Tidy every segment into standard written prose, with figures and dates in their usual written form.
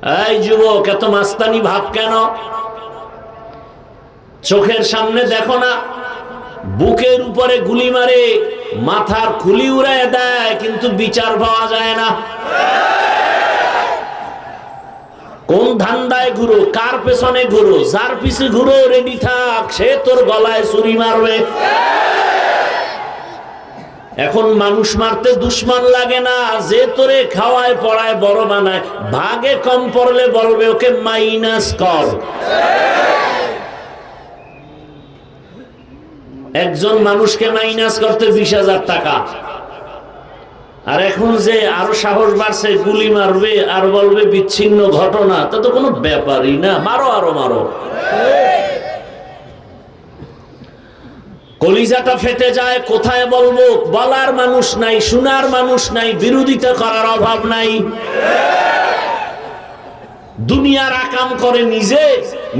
এই যুবক, এত মাস্তানি ভাব কেন? চোখের সামনে দেখো না, বুকের উপরে গুলি মারে, মাথার খুলি উড়ায় দেয়, কিন্তু বিচার পাওয়া যায় না। কোন ধান্দায় ঘুরো, কার পেছনে ঘুরো, যার পিছে ঘুরো রেডি থাক, সে তোর গলায় ছুরি মারবে। এখন মানুষ মারতে দুশ্মন লাগে না, যে তোরে খাওয়ায় পড়ায় বড় বানায়, ভাগে কম পড়লে বলবে ওকে মাইনাস কর। একজন মানুষকে মাইনাস করতে 20,000 টাকা। আর এখন যে আরো সাহস বাড়ছে, গুলি মারবে আর বলবে বিচ্ছিন্ন ঘটনা, তা তো কোনো ব্যাপারই না, মারো আরো মারো। কলিজাটা ফেটে যায়, কোথায় বলবো, বলার মানুষ নাই, শোনার মানুষ নাই, বিরোধিতা করার অভাব নাই। দুনিয়ার আকাম করে নিজে,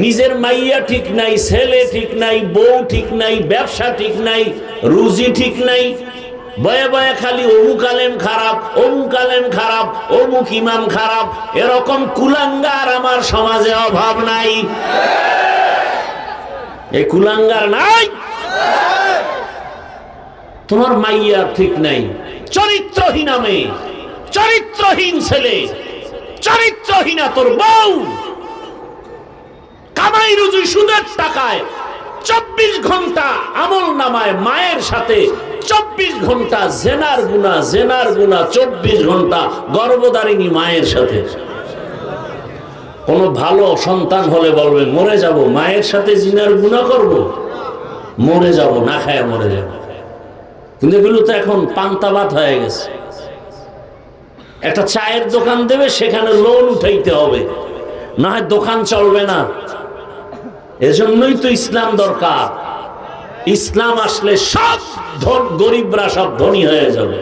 নিজের মাইয়া ঠিক নাই, ছেলে ঠিক নাই, বউ ঠিক নাই, ব্যবসা ঠিক নাই, রুজি ঠিক নাই, বয়ে বয়ে খালি অমুক আলেম খারাপ, অমুক আলেম খারাপ, অমুক ইমাম খারাপ। এরকম কুলাঙ্গার আমার সমাজে অভাব নাই। এই কুলাঙ্গার নাই? তোমার মাইয়া ঠিক নাই, চরিত্রহীন মেয়ে, চরিত্রহীন ছেলে, চরিত্রহীনা তোর বউ, কামাই রুজি সুদের টাকায় 24 ঘন্টা আমল নামায় মায়ের সাথে, 24 ঘন্টা জেনার গুনাহ, জেনার গুনাহ 24 ঘন্টা গর্ভধারিণী মায়ের সাথে। কোন ভালো সন্তান হলে বলবে মরে যাব, মায়ের সাথে জিনার গুনাহ করব, মরে যাব, না খায় মরে যাব। কিন্তু এগুলো তো এখন পান্তাবাত হয়ে গেছে। একটা চায়ের দোকান দেবে, সেখানে লোন উঠাইতে হবে, না হয় দোকান চলবে না। এজন্যই তো ইসলাম দরকার। ইসলাম আসলে সব গরিবরা সব ধনী হয়ে যাবে,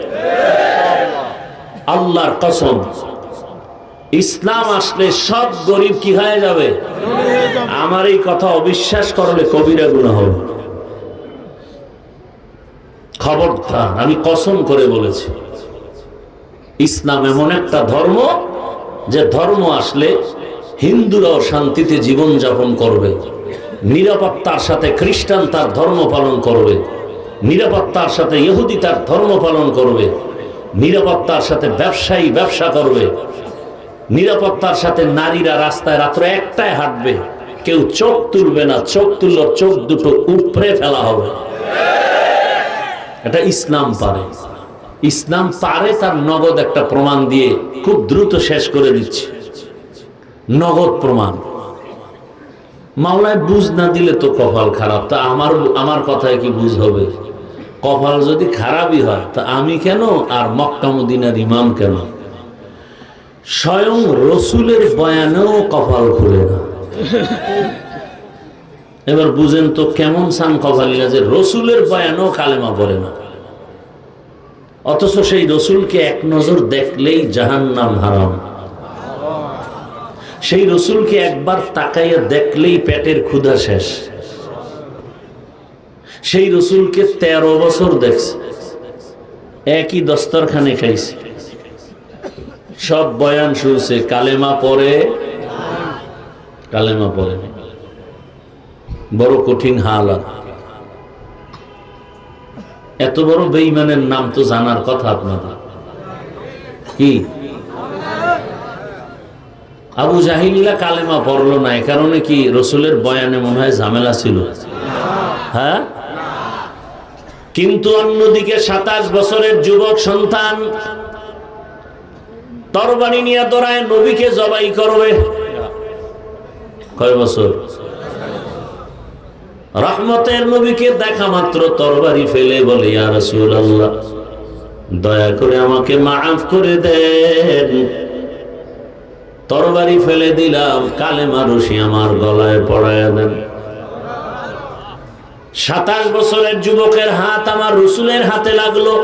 আল্লাহর কসম। ইসলাম আসলে সব গরিব কি হয়ে যাবে? আমার এই কথা অবিশ্বাস করলে কবিরা গুনাহ হবে। খবরদার, আমি কসম করে বলেছি, ইসলাম এমন একটা ধর্ম যে ধর্ম আসলে হিন্দুরাও শান্তিতে জীবন যাপন করবে, নিরাপত্তার সাথে খ্রিস্টান তার ধর্ম পালন করবে, নিরাপত্তার সাথে ইহুদি তার ধর্ম পালন করবে, নিরাপত্তার সাথে ব্যবসায়ী ব্যবসা করবে, নিরাপত্তার সাথে নারীরা রাস্তায় রাত্র একটায় হাঁটবে, কেউ চোখ তুলবে না, চোখ তুললে চোখ দুটো উপড়ে ফেলা হবে। এটা ইসলাম পারে। ইসলাম পারে, তার নগদ একটা প্রমাণ দিয়ে খুব দ্রুত শেষ করে দিচ্ছে। নগদ প্রমাণ। মাওলায় বুঝ না দিলে তো কপাল খারাপ। তা আমার কথায় কি বুঝ হবে? কপাল যদি খারাপই হয় তা আমি কেন আর মক্কা মদিনার ইমাম কেন? স্বয়ং রসুলের বয়ানেও কপাল খুলে না। এবার বুঝেন তো কেমন সান কপালিয়া যে রসুলের বয়ানেও কালেমা পড়ে না, অথচ সেই রসুলকে এক নজর দেখলেই জাহান্নাম হারাম। সেই রসুলকে একবার তাকাইয়া দেখলেই পেটের ক্ষুধা শেষ। সেই রসুলকে 13 বছর দেখছে, একই দস্তরখানে খাইছে, সব বয়ান শুনছে, কালেমা পড়ে, কালেমা পড়ে। বড় কঠিন হালাত। এত বড় বেঈমানের নাম তো জানার কথা আপনাদের। কি আবু জাহিল্লা কালেমা পড়লো না, এ কারণে কি রসুলের বয়ানে মনে হয় ঝামেলা ছিল? হ্যাঁ। কিন্তু অন্যদিকে 27 বছরের যুবক সন্তান তরবারি নিয়ে দৌড়ায়, নবীকে জবাই করবে। কয় বছর? রহমতের নবীকে দেখা মাত্র তরবারি ফেলে বলে, ইয়া রাসূলুল্লাহ, দয়া করে আমাকে মাফ করে দেন, তরবারি ফেলে দিলাম, কালেমা রশি আমার গলায় পড়ায়া দেন। 27 বছরের যুবকের হাত আমার রসুলের হাতে লাগলো।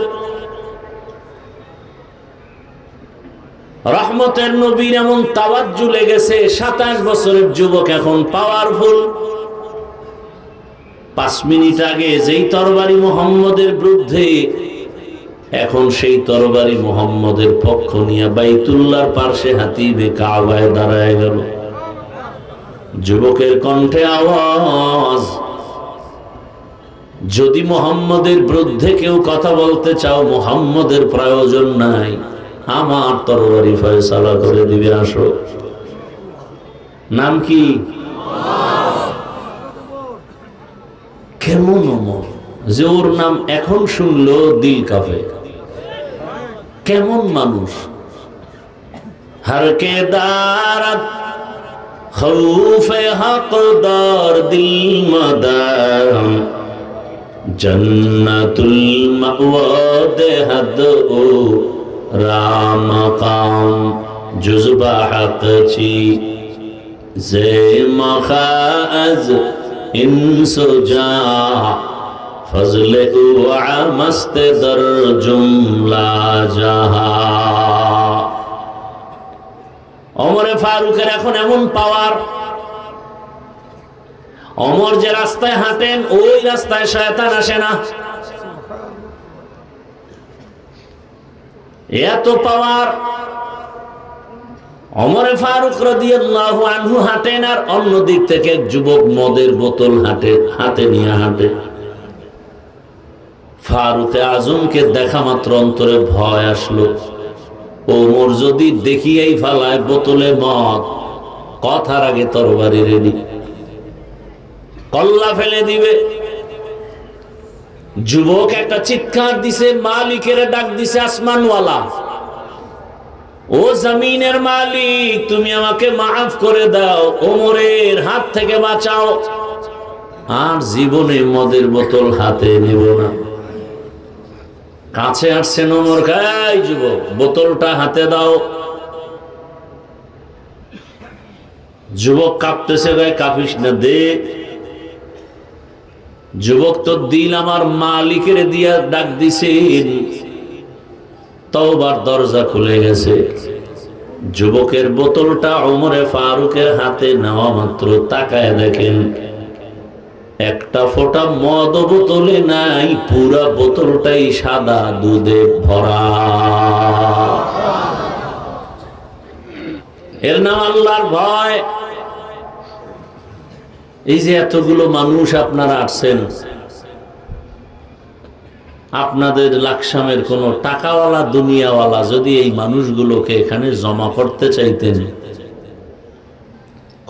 রহমতের নবীর এমন তাওয়াজ্জু লেগেছে, 27 বছরের যুবক এখন পাওয়ারফুল। 5 মিনিট আগে যেই তরবারি মুহাম্মদের বিরুদ্ধে এখন সেই তরবারি মুহাম্মদের পক্ষ নিয়ে বাইতুল্লাহর পার্শ্বে হাতিবে কাবায় দাঁড়ায় গেল। যুবকের কণ্ঠে আওয়াজ, যদি মুহাম্মদের বিরুদ্ধে কেউ কথা বলতে চাও, মুহাম্মদের প্রয়োজন নাই, আমার তরবারি ফয়সালা করে দিবে, আসো। নাম কি? কেমন ওমর যে ওর নাম এখন শুনলো দিল কাঁপে। কেমন মানুষ! হরকে দারাত খৌফে হকদার দিল মাদাম জন্নতুল মাওয়াদে হদ ও রামকাম জুজবা হক ছি জে মখাজ ইনসুজা ফজলে ও আমস্ত দর জুমলা জাহা। ওমরে ফারুকের এখন এমন পাওয়ার, ওমর যে রাস্তায় হাঁটেন ওই রাস্তায় শয়তান আসে না, এত পাওয়ার। ওমরে ফারুক রাদিয়াল্লাহু আনহু হাঁটেন, আর অন্য দিক থেকে এক যুবক মদের বোতল হাতে নিয়ে হাঁটে। ফারুকে আজমকে দেখা মাত্র অন্তরে ভয় আসলো, ওমর যদি দেখিয়েই ফালায় বোতলে মদ, কথার আগে তরবারি রেডি, কল্লা ফেলে দিবে। যুবক একটা চিৎকার দিছে, মালিকের ডাক দিছে, আসমানওয়ালা, ও জমিনের মালিক, তুমি আমাকে মাফ করে দাও, ওমরের হাত থেকে বাঁচাও, আর জীবনে মদের বোতল হাতে নেব না। কাছে আসছেন ওমর, খাই যুবক বোতলটা হাতে দাও। যুবক কাঁপতেছে, গায়ে কাঁপিস না, দে। যুবক তো দিল আমার মালিকের দিয়া ডাক দিছেন, তওবার দরজা খুলে গেছে। যুবকের বোতলটা ওমরে ফারুকের হাতে নেওয়া মাত্র তাকায় দেখেন একটা ফোঁটা মদ বোতলে নাই, পুরা বোতলটাই সাদা দুধে ভরা। এর নাম আল্লাহর ভয়। এই যে এতগুলো মানুষ আপনারা আসছেন, আপনাদের লাকসামের কোন টাকাওয়ালা দুনিয়াওয়ালা যদি এই মানুষগুলোকে এখানে জমা করতে চাইতেন,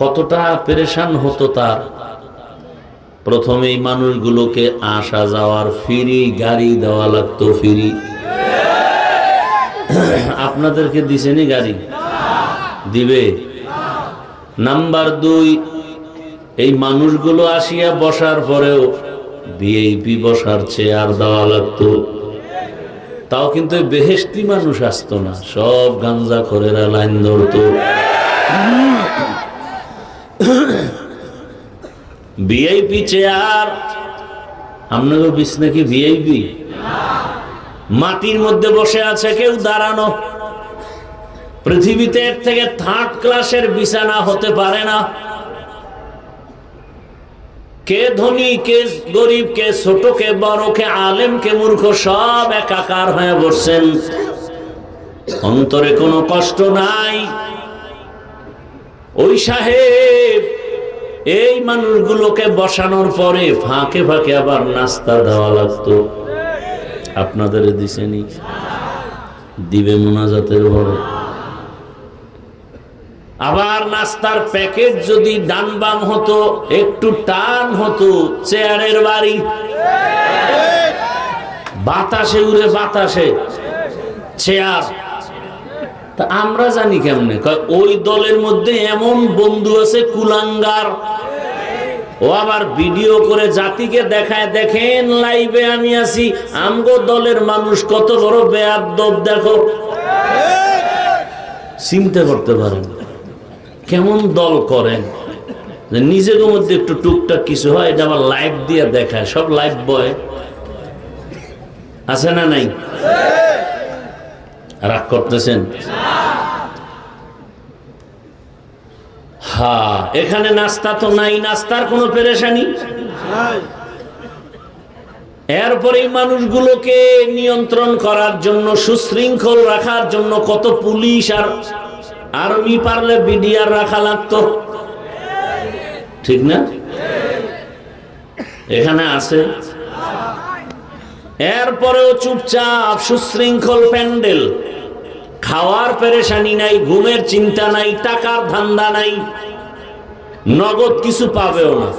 কতটা পেরেশান হতো তার। প্রথমে এই মানুষগুলোকে আসা যাওয়ার ফ্রি গাড়ি দেওয়া লাগতো, ফ্রি। আপনাদেরকে দিছেনি গাড়ি? দিবে। নাম্বার 2, এই মানুষগুলো আসিয়া বসার পরেও ভিআইপি বসার চেয়ার দেওয়া লাগতো। তাও কিন্তু বেহেশতি মানুষ আসতো না, সব গাঞ্জা খোরেরা লাইন ধরতো। ভিআইপি চেয়ার, আপনাকে বিছ নাকি ভিআইপি? মাটির মধ্যে বসে আছে কেউ, দাঁড়ানো। পৃথিবীতে এর থেকে 3rd ক্লাসের বিছানা হতে পারে না। কে ধনী, কে গরিব, কে ছোট, কে বড়, কে আলেম, কে মূর্খ, সব একাকার হয়ে বসছেন। অন্তরে কোনো কষ্ট নাই। ওই সাহেব এই মানুষগুলোকে বসানোর পরে ফাঁকে ফাঁকে আবার নাস্তা দেওয়া লাগতো। আপনাদের দিছেনি? দিবে মোনাজাতের ভরে। আবার নাস্তার প্যাকেট যদি ডান বাম হতো, একটু টান হতো, চেয়ারের বাড়ি, বাতাসে উড়ে, বাতাসে চেয়ার। তা আমরা জানি কেমনে? ওই দলের মধ্যে এমন বন্ধু আছে কুলাঙ্গার, ও আবার ভিডিও করে জাতিকে দেখায়, দেখেন লাইভে আমি আছি, আমগো দলের মানুষ কত বড় বেয়াদব, দেখো। চিন্তা করতে পারেন কেমন দল করেন, নিজের মধ্যে একটু টুকটাক কিছু হয়, এটা আবার লাইভ দিয়ে দেখায়। সব লাইভ বয় আছে না নাই? রাগ করতেছেন? হ্যাঁ, এখানে নাস্তা তো নাই, নাস্তার কোনো পেরেশানি। এরপরে এই মানুষগুলোকে নিয়ন্ত্রণ করার জন্য, সুশৃঙ্খল রাখার জন্য কত পুলিশ আর আর্মি, পারলে বিডিআর রাখা লাগতো, ঠিক না? এখানে আছে। এরপরেও চুপচাপ সুশৃঙ্খল প্যান্ডেল, খাওয়ার পেরেশানি নাই, ঘুমের চিন্তা নাই, টাকার ধান্দা নাই, নগদ কিছু পাবেও না।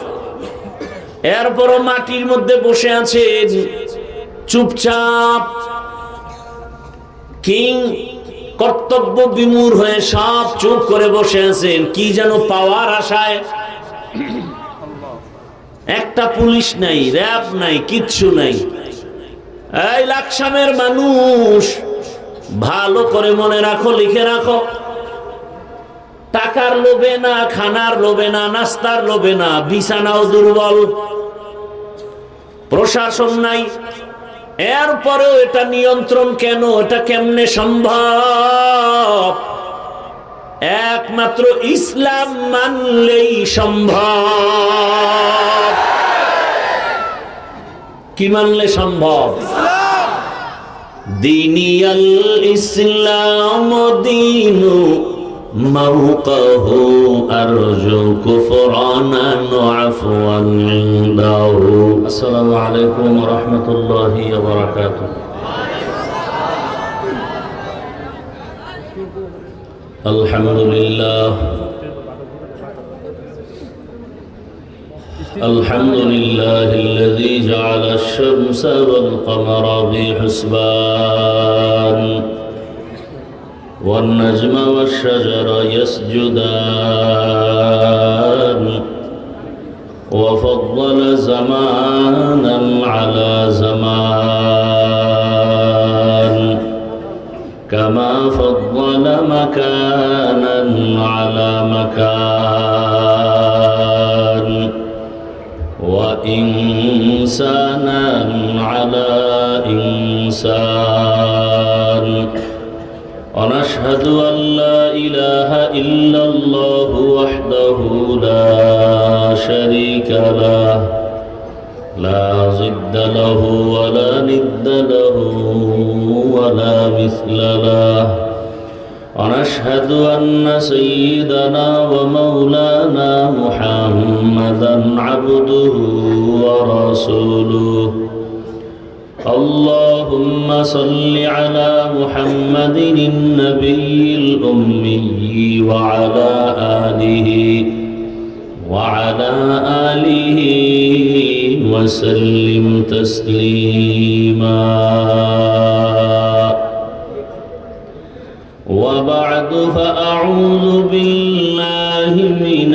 এরপরও মাটির মধ্যে বসে আছে চুপচাপ। কিং কর্তব্য বিমূঢ় হয়ে সব চুপ করে বসে আছেন, কি যেন পাওয়ার আশায়। একটা পুলিশ নাই, র্যাব নাই, কিচ্ছু নাই। এই লাকসামের মানুষ, ভালো করে মনে রাখো, লিখে রাখো, টাকার লোভে না, খানার লোভে না, নাস্তার লোভে না, বিছানাও দুর্বল, প্রশাসন নাই, এরপরেও এটা নিয়ন্ত্রণ কেন? এটা কেমনে সম্ভব? একমাত্র ইসলাম মানলেই সম্ভব। কি মানলে সম্ভব? দিনিয়াল ইসলাম দীনু মাওকাহু আরজু কুফরানান ওয়া আফওয়ান ইনদাহু। আসসালামু আলাইকুম ওয়া রাহমাতুল্লাহি ওয়া বারাকাতুহু। আলহামদুলিল্লাহ الحمد لله الذي جعل الشمس والقمر بحسبان والنجم والشجر يسجدان وفضل زمانا على زمان كما فضل مكانا على مكان وإنسانا على إنسان ونشهد أن لا إله إلا الله وحده لا شريك له لا ضد له ولا ند له ولا مثل له ونشهد أن سيدنا ومولانا محمدا عبده ورسوله اللهم صل على محمد النبي الأمي وعلى آله وسلم تسليما وبعد فأعوذ بالله من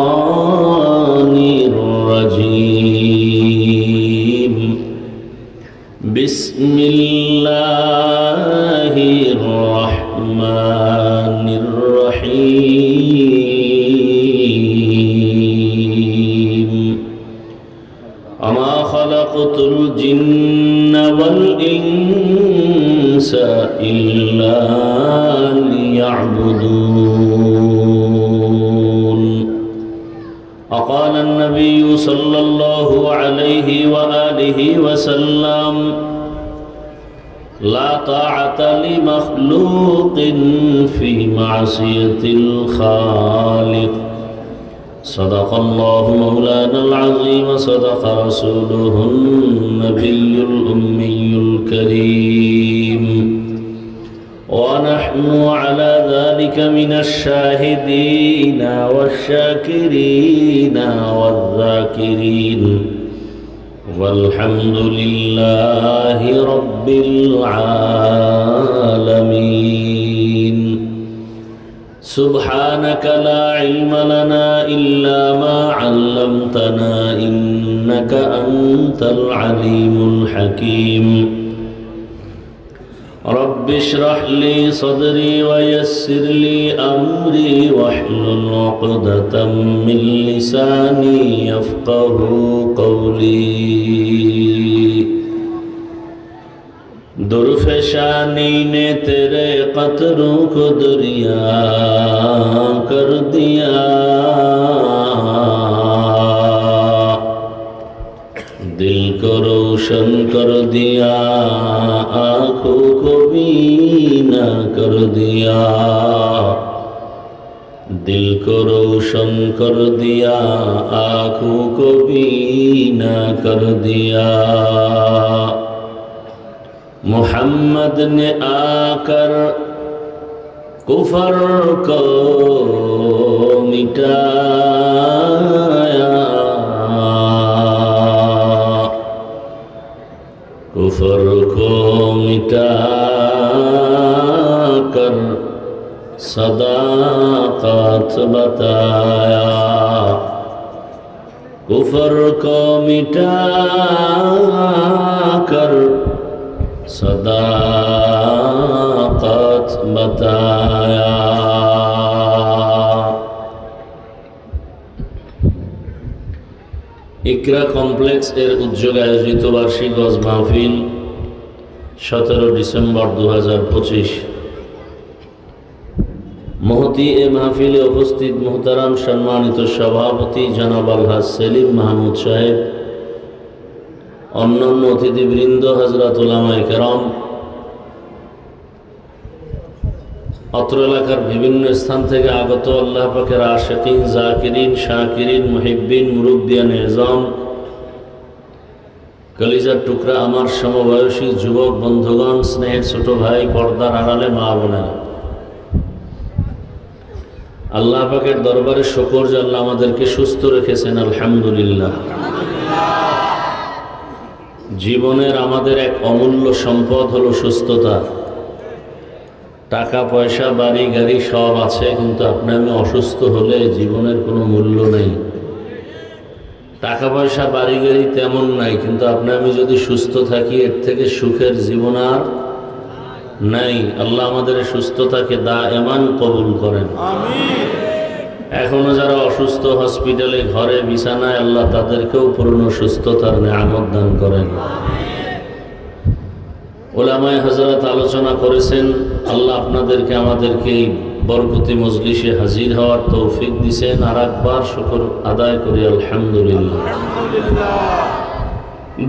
الشيطان الرجيم بسم الله الرحمن الرحيم وما خلقت الجن والإنس إلا ليعبدون وقال النبي صلى الله عليه وآله وسلم لا طاعة لمخلوق في معصية الخالق صدق الله مولانا العظيم صدق رسوله النبي الأمي الكريم ونحن على ذلك من الشاهدين والشاكرين والذاكرين والحمد لله رب العالمين سبحانك لا علم لنا إلا ما علمتنا إنك أنت العليم الحكيم رب اشرح لي صدري ويسر لي أمري واحلل عقدة من لساني يفقه قولي दुर्फेशानी ने तेरे कतरों को दरिया कर दिया दिल कर दिया, आंखों को बीना कर दिया, दिल को रोशन कर दिया, आंखों को बीना कर दिया। मोहम्मद ने आकर कुफर को मिटाया, कुफर को मिटाकर सदाकत बताया, कुफर को मिटाकर सदाकत बताया। ইকরা কমপ্লেক্স এর উদ্যোগে আয়োজিত বার্ষিক ওয়াজ মাহফিল 17 ডিসেম্বর 2025। মহতি এ মাহফিলে উপস্থিত মোহতারাম সম্মানিত সভাপতি জনাব আলহাজ সেলিম মাহমুদ সাহেব, অন্যান্য অতিথিবৃন্দ, হযরত উলামায়ে কেরাম, অত্র এলাকার বিভিন্ন স্থান থেকে আগত আল্লাহ পাকের আশিকিন, জাকিরিন, শাকিরিন, মুহিব্বিন, মুরব্বিয়ান এজাম, কলিজার টুকরা আমার সমবয়সী যুবক বন্ধুগণ, স্নেহের ছোট ভাই, পর্দার আড়ালে মা বোনেরা, আল্লাহ পাকের দরবারে শুকর যে আল্লাহ আমাদেরকে সুস্থ রেখেছেন, আলহামদুলিল্লাহ। জীবনের আমাদের এক অমূল্য সম্পদ হলো সুস্থতা। টাকা পয়সা, বাড়ি গাড়ি সব আছে, কিন্তু আপনি আমি অসুস্থ হলে জীবনের কোনো মূল্য নেই। টাকা পয়সা, বাড়ি গাড়ি তেমন নাই, কিন্তু আপনি আমি যদি সুস্থ থাকি এর থেকে সুখের জীবন আর নাই। আল্লাহ আমাদের সুস্থতাকে দায়েমান কবুল করেন, আমিন। এখনো যারা অসুস্থ হসপিটালে, ঘরে, বিছানায়, আল্লাহ তাদেরকেও পূর্ণ সুস্থতার নেয়ামত দান করেন। উলামায়ে হযরত আলোচনা করেছেন, আল্লাহ আপনাদেরকে আমাদেরকে এই বরকতি মজলিসে হাজির হওয়ার তৌফিক দিয়েছেন। আর একবার শুকর আদায় করি, আলহামদুলিল্লাহ।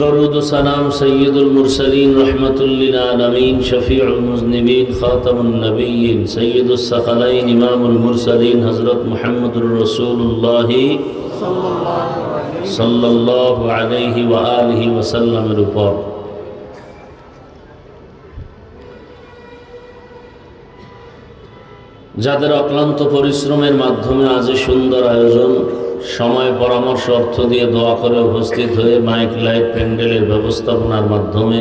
দরুদ ও সালাম সৈয়দুল মুরসালিন, রাহমাতুল লিল আলামিন, শফিউল মুজনিবিন, খাতামুন নবিয়্যিন, সৈয়দুস সাকালাইন, ইমামুল মুরসালিন, হযরত মুহাম্মদুর রাসূলুল্লাহ সাল্লাল্লাহু আলাইহি ওয়া আলিহি ওয়া সাল্লামের উপর। যাদের অক্লান্ত পরিশ্রমের মাধ্যমে আজ সুন্দর আয়োজন, সময়, পরামর্শ, অর্থ দিয়ে দোয়া করে উপস্থিত হয়ে মাইক, লাইট, প্যান্ডেলের ব্যবস্থাপনার মাধ্যমে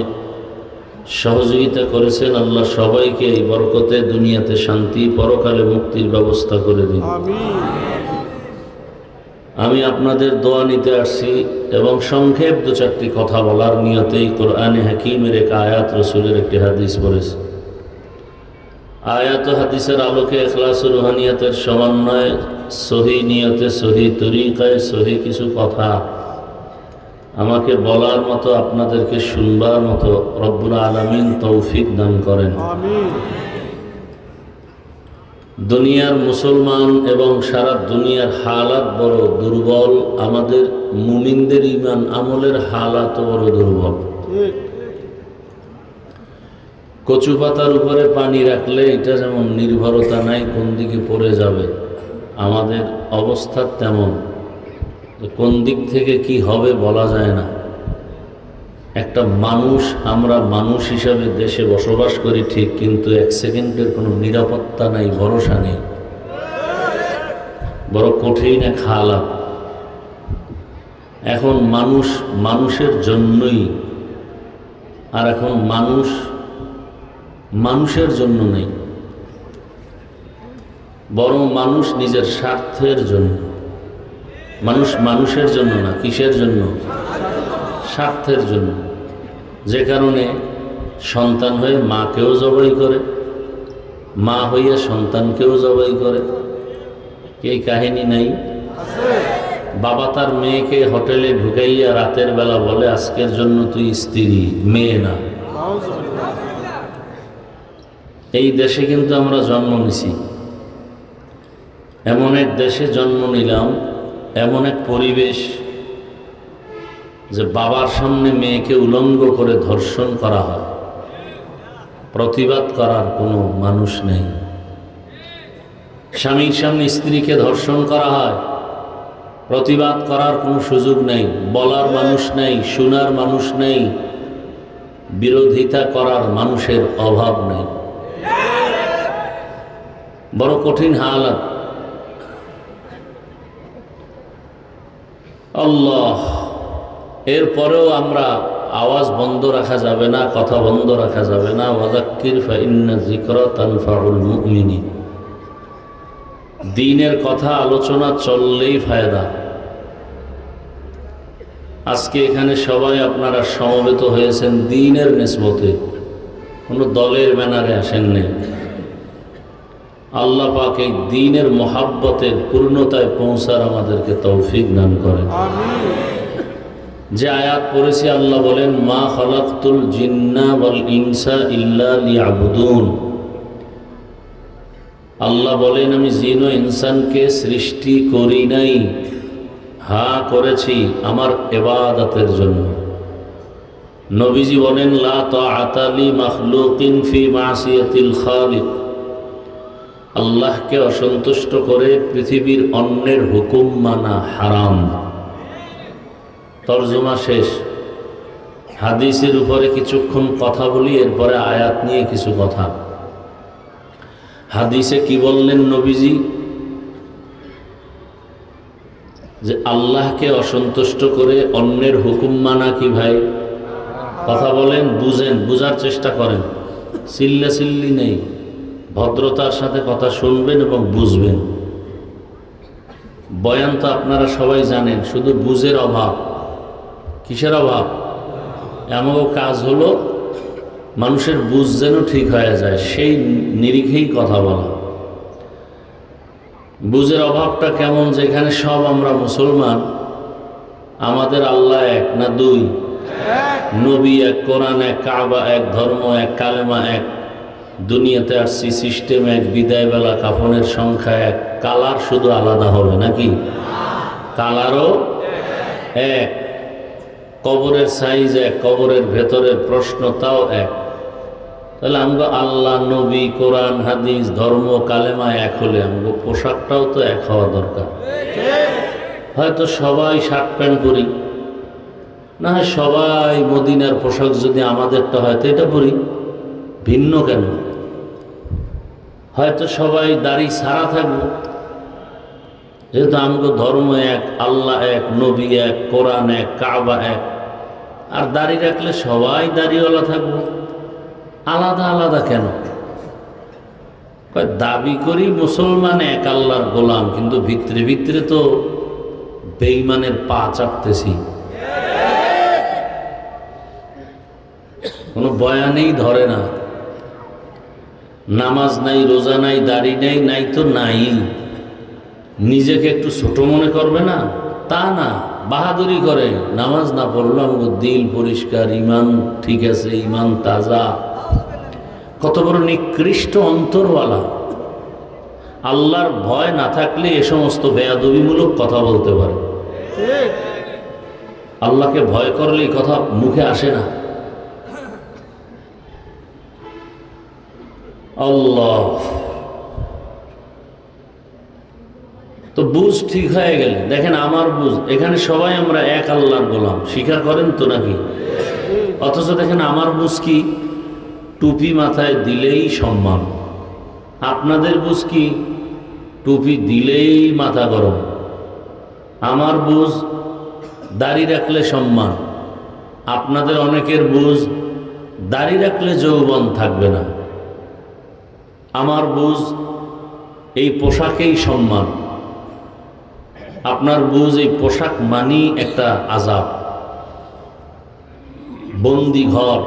সহযোগিতা করেছেন, আল্লাহ সবাইকে এই বরকতে দুনিয়াতে শান্তি, পরকালে মুক্তির ব্যবস্থা করে দিন, আমিন। আমি আপনাদের দোয়া নিতে আসছি এবং সংক্ষেপ 2-4টি কথা বলার নিয়তেই কোরআনে হাকিমের এক আয়াত, রসুলের একটি হাদিস পড়েছি। আয়াত ও হাদিসের আলোকে ইখলাস ও রুহানিয়াতের সমন্বয়ে সহি নিয়তে, সহি তরিকায়, সহি কিছু কথা আমাকে বলার মতো, আপনাদেরকে শুনবার মতো রব্বুল আলামিন তৌফিক দান করেন, আমিন। দুনিয়ার মুসলমান এবং সারা দুনিয়ার হালাত বড় দুর্বল, আমাদের মুমিনদের ঈমান আমলের হালাত বড় দুর্বল। কচু পাতার উপরে পানি রাখলে এটা যেমন নির্ভরতা নাই কোন দিকে পড়ে যাবে, আমাদের অবস্থা তেমন, কোন দিক থেকে কি হবে বলা যায় না। একটা মানুষ, আমরা মানুষ হিসাবে দেশে বসবাস করি ঠিক, কিন্তু 1 সেকেন্ডের কোনো নিরাপত্তা নাই, ভরসা নেই, বড় কঠিন এক হালাত। এখন মানুষ মানুষের জন্যই, আর এখন মানুষ মানুষের জন্য নেই, বরং মানুষ নিজের স্বার্থের জন্য। মানুষ মানুষের জন্য না, কিসের জন্য? স্বার্থের জন্য। যে কারণে সন্তান হয়ে মাকেও জবাই করে, মা হইয়া সন্তানকেও জবাই করে। এই কাহিনী নাই? বাবা তার মেয়েকে হোটেলে ঢুকাইয়া রাতের বেলা বলে, আজকের জন্য তুই স্ত্রী, মেয়ে না। এই দেশে কিন্তু আমরা জন্ম নিছি, এমন এক দেশে জন্ম নিলাম, এমন এক পরিবেশ যে বাবার সামনে মেয়েকে উলঙ্গ করে ধর্ষণ করা হয়, প্রতিবাদ করার কোনো মানুষ নেই। স্বামীর সামনে স্ত্রীকে ধর্ষণ করা হয়, প্রতিবাদ করার কোনো সুযোগ নেই, বলার মানুষ নেই, শোনার মানুষ নেই, বিরোধিতা করার মানুষের অভাব নেই। বড় কঠিন হালাত। আল্লাহ, এরপরেও আমরা আওয়াজ বন্ধ রাখা যাবে না, কথা বন্ধ রাখা যাবে না। ওয়াযাক্কির ফাইন্না যিকরা তানফাউল মুমিনিন। দ্বীনের কথা আলোচনা চললেই ফায়দা। আজকে এখানে সবাই আপনারা সমবেত হয়েছেন দ্বীনের নিসবতে, কোনো দলের ব্যানারে আসেন নাই। আল্লাহ পাক এই দ্বীনের মহাব্বতের পূর্ণতায় পৌঁছার আমাদেরকে তৌফিক দান করেন। যে আয়াত পড়েছি, আল্লাহ বলেন, মা খালাকতুল জিন্না ওয়াল ইনসা ইল্লা লিয়াবুদুন। আল্লাহ বলেন, আমি জিন ও ইনসানকে সৃষ্টি করি নাই, হ্যাঁ করেছি আমার ইবাদতের জন্য। নবীজি বলেন, লা তাআতা লি মাখলুকিন ফি মাসিয়াতিল খালিক। আল্লাহকে অসন্তুষ্ট করে পৃথিবীর অন্যের হুকুম মানা হারাম। তরজমা শেষ। হাদিসের উপরে কিছুক্ষণ কথা বলি, এরপরে আয়াত নিয়ে কিছু কথা। হাদিসে কি বললেন নবীজি? যে আল্লাহকে অসন্তুষ্ট করে অন্যের হুকুম মানা কি ভাই? কথা বলেন, বুঝেন, বুঝার চেষ্টা করেন। চিল্লাচিল্লি নেই, ভদ্রতার সাথে কথা শুনবেন এবং বুঝবেন। বয়ান তো আপনারা সবাই জানেন, শুধু বুঝের অভাব। কিসের অভাব? এমন কাজ হলো মানুষের বুঝ যেন ঠিক হয়ে যায়, সেই নিরিখেই কথা বলা। বুঝের অভাবটা কেমন? যেখানে সব আমরা মুসলমান, আমাদের আল্লাহ এক না দুই, নবী এক, কোরআন এক, কাবা এক, ধর্ম এক, কালেমা এক, দুনিয়াতে আসছি সিস্টেম এক, বিদায় বেলা কাফনের সংখ্যা এক, কালার শুধু আলাদা হবে নাকি? কালারও এক, কবরের সাইজ এক, কবরের ভেতরের প্রশ্ন তাও এক। তাহলে আমগো আল্লাহ, নবী, কোরআন, হাদিস, ধর্ম, কালেমা এক হলে আমগো পোশাকটাও তো এক হওয়া দরকার। হয়তো সবাই শার্ট প্যান্ট পরি, না হয় সবাই মদিনার পোশাক যদি আমাদেরটা হয় তো এটা পরি, ভিন্ন কেন? হয়তো সবাই দাড়ি ছাড়া থাকবো, যেহেতু আমগো ধর্ম এক, আল্লাহ এক, নবী এক, কোরআন এক, কাবা এক। আর দাড়ি রাখলে সবাই দাড়িওয়ালা থাকবো, আলাদা আলাদা কেন? দাবি করি মুসলমান এক, আল্লাহর গোলাম, কিন্তু ভিতরে ভিতরে তো বেঈমানের পা চাপতেছি। কোনো বয়ানেই ধরে না। নামাজ নাই, রোজা নাই, দাড়ি নাই, নাই তো নাই। নিজেকে একটু ছোট মনে করবে না, তা না, বাহাদুরি করে। নামাজ না পড়লাম, দিল পরিষ্কার, ইমান ঠিক আছে, ইমান তাজা। কত বড় নিকৃষ্ট অন্তরওয়ালা। আল্লাহর ভয় না থাকলে এ সমস্ত বেয়াদবিমূলক কথা বলতে পারে। আল্লাহকে ভয় করলে এই কথা মুখে আসে না। আল্লাহ তো বুঝ ঠিক হয়ে গেলে দেখেন, আমার বুঝ, এখানে সবাই আমরা এক আল্লাহর গোলাম, স্বীকার করেন তো নাকি? অথচ দেখেন আমার বুঝ কি? টুপি মাথায় দিলেই সম্মান। আপনাদের বুঝ কি? টুপি দিলেই মাথা গরম। আমার বুঝ দাড়ি রাখলে সম্মান। আপনাদের অনেকের বুঝ দাড়ি রাখলে যৌবন থাকবে না। আমার বুঝ এই পোশাকেই সম্মান। আপনার বুঝ এই পোশাক মানি একটা আযাব, বন্দি ঘর।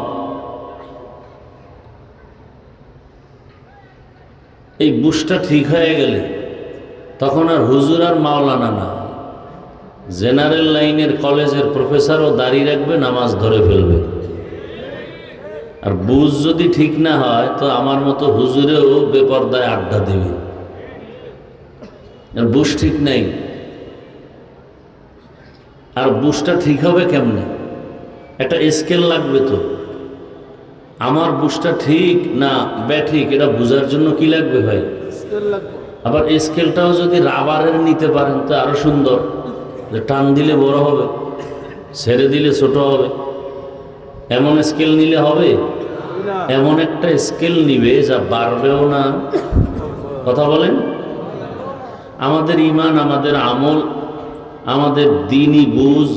এই বুঝটা ঠিক হয়ে গেলে তখন আর হুজুর আর মাওলানা না, জেনারেল লাইনের কলেজের প্রফেসরও দাড়ি রাখবে, নামাজ ধরে ফেলবে। আর বুঝ যদি ঠিক না হয় তো আমার মতো হুজুরেও বেপরদায় আড্ডা দেবে। বুঝ ঠিক নাই। আর বুঝটা ঠিক হবে কেমনে? একটা স্কেল লাগবে তো। আমার বুঝটা ঠিক না ব্যাঠিক এটা বোঝার জন্য কি লাগবে ভাই? আবার স্কেলটাও যদি রাবারের নিতে পারেন তো আরো সুন্দর, যে টান দিলে বড় হবে, ছেড়ে দিলে ছোট হবে। এমন স্কেল নিলে হবে? এমন একটা স্কেল নিবে যা বাড়বেও না। কথা বলেন। আমাদের ঈমান, আমাদের আমল, আমাদের দ্বীনি বুঝ,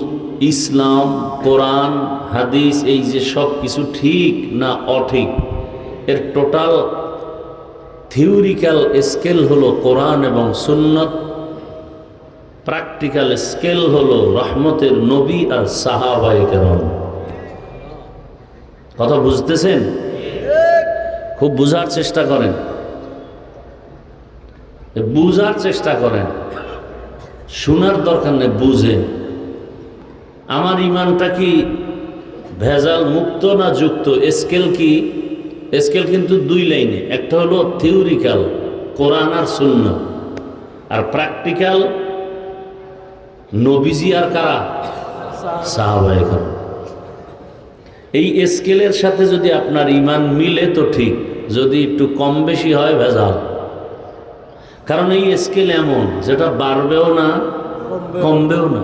ইসলাম, কোরআন, হাদিস, এই যে সব কিছু ঠিক না অঠিক, এর টোটাল থিওরিক্যাল স্কেল হলো কোরআন এবং সুন্নত, প্র্যাকটিক্যাল স্কেল হলো রহমতের নবী আর সাহাবায়ে কেরাম। কথা বুঝতেছেন? খুব বুঝার চেষ্টা করেন, বুঝার চেষ্টা করেন, শোনার দরকার নেই, বুঝেন। আমার ইমানটা কি ভেজাল মুক্ত না যুক্ত? স্কেল কি? স্কেল কিন্তু দুই লাইনে, একটা হলো থিওরিক্যাল কোরআন আর সুন্নাহ, আর প্র্যাকটিক্যাল নবীজি আর কারা? সাহাবায়ে কেরাম। এই স্কেলের সাথে যদি আপনার ইমান মিলে তো ঠিক, যদি একটু কম বেশি হয় ভেজাল। কারণ এই স্কেল এমন যেটা বাড়বেও না কমবেও না।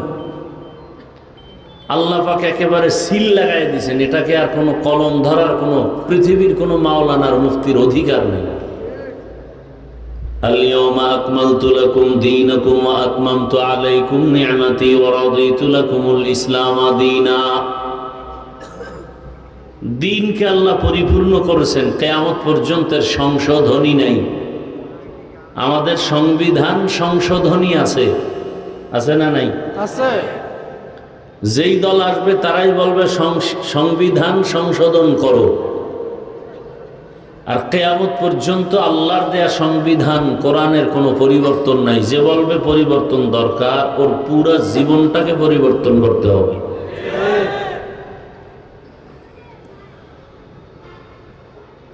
আল্লাহ পাক একেবারে সিল লাগাই দিয়েছেন, এটাকে আর কোনো কলম ধরার কোনো পৃথিবীর কোনো মাওলানার মুফতির অধিকার নেই। আল-ইয়াওমা আকমালতু লাকুম দীনাকুম ওয়া আতমামতু আলাইকুম নি'মাতি ওয়া রাদিতু লাকুমুল ইসলামা দীনা। দিনকে আল্লাহ পরিপূর্ণ করেছেন, কিয়ামত পর্যন্ত সংশোধনী নেই। আমাদের সংবিধান সংশোধনী আছে, আছে না নাই? আছে। যেই দল আসবে তারাই বলবে সংবিধান সংশোধন করো। আর কিয়ামত পর্যন্ত আল্লাহর দেয়া সংবিধান কোরআনের কোনো পরিবর্তন নাই। যে বলবে পরিবর্তন দরকার, ওর পুরো জীবনটাকে পরিবর্তন করতে হবে।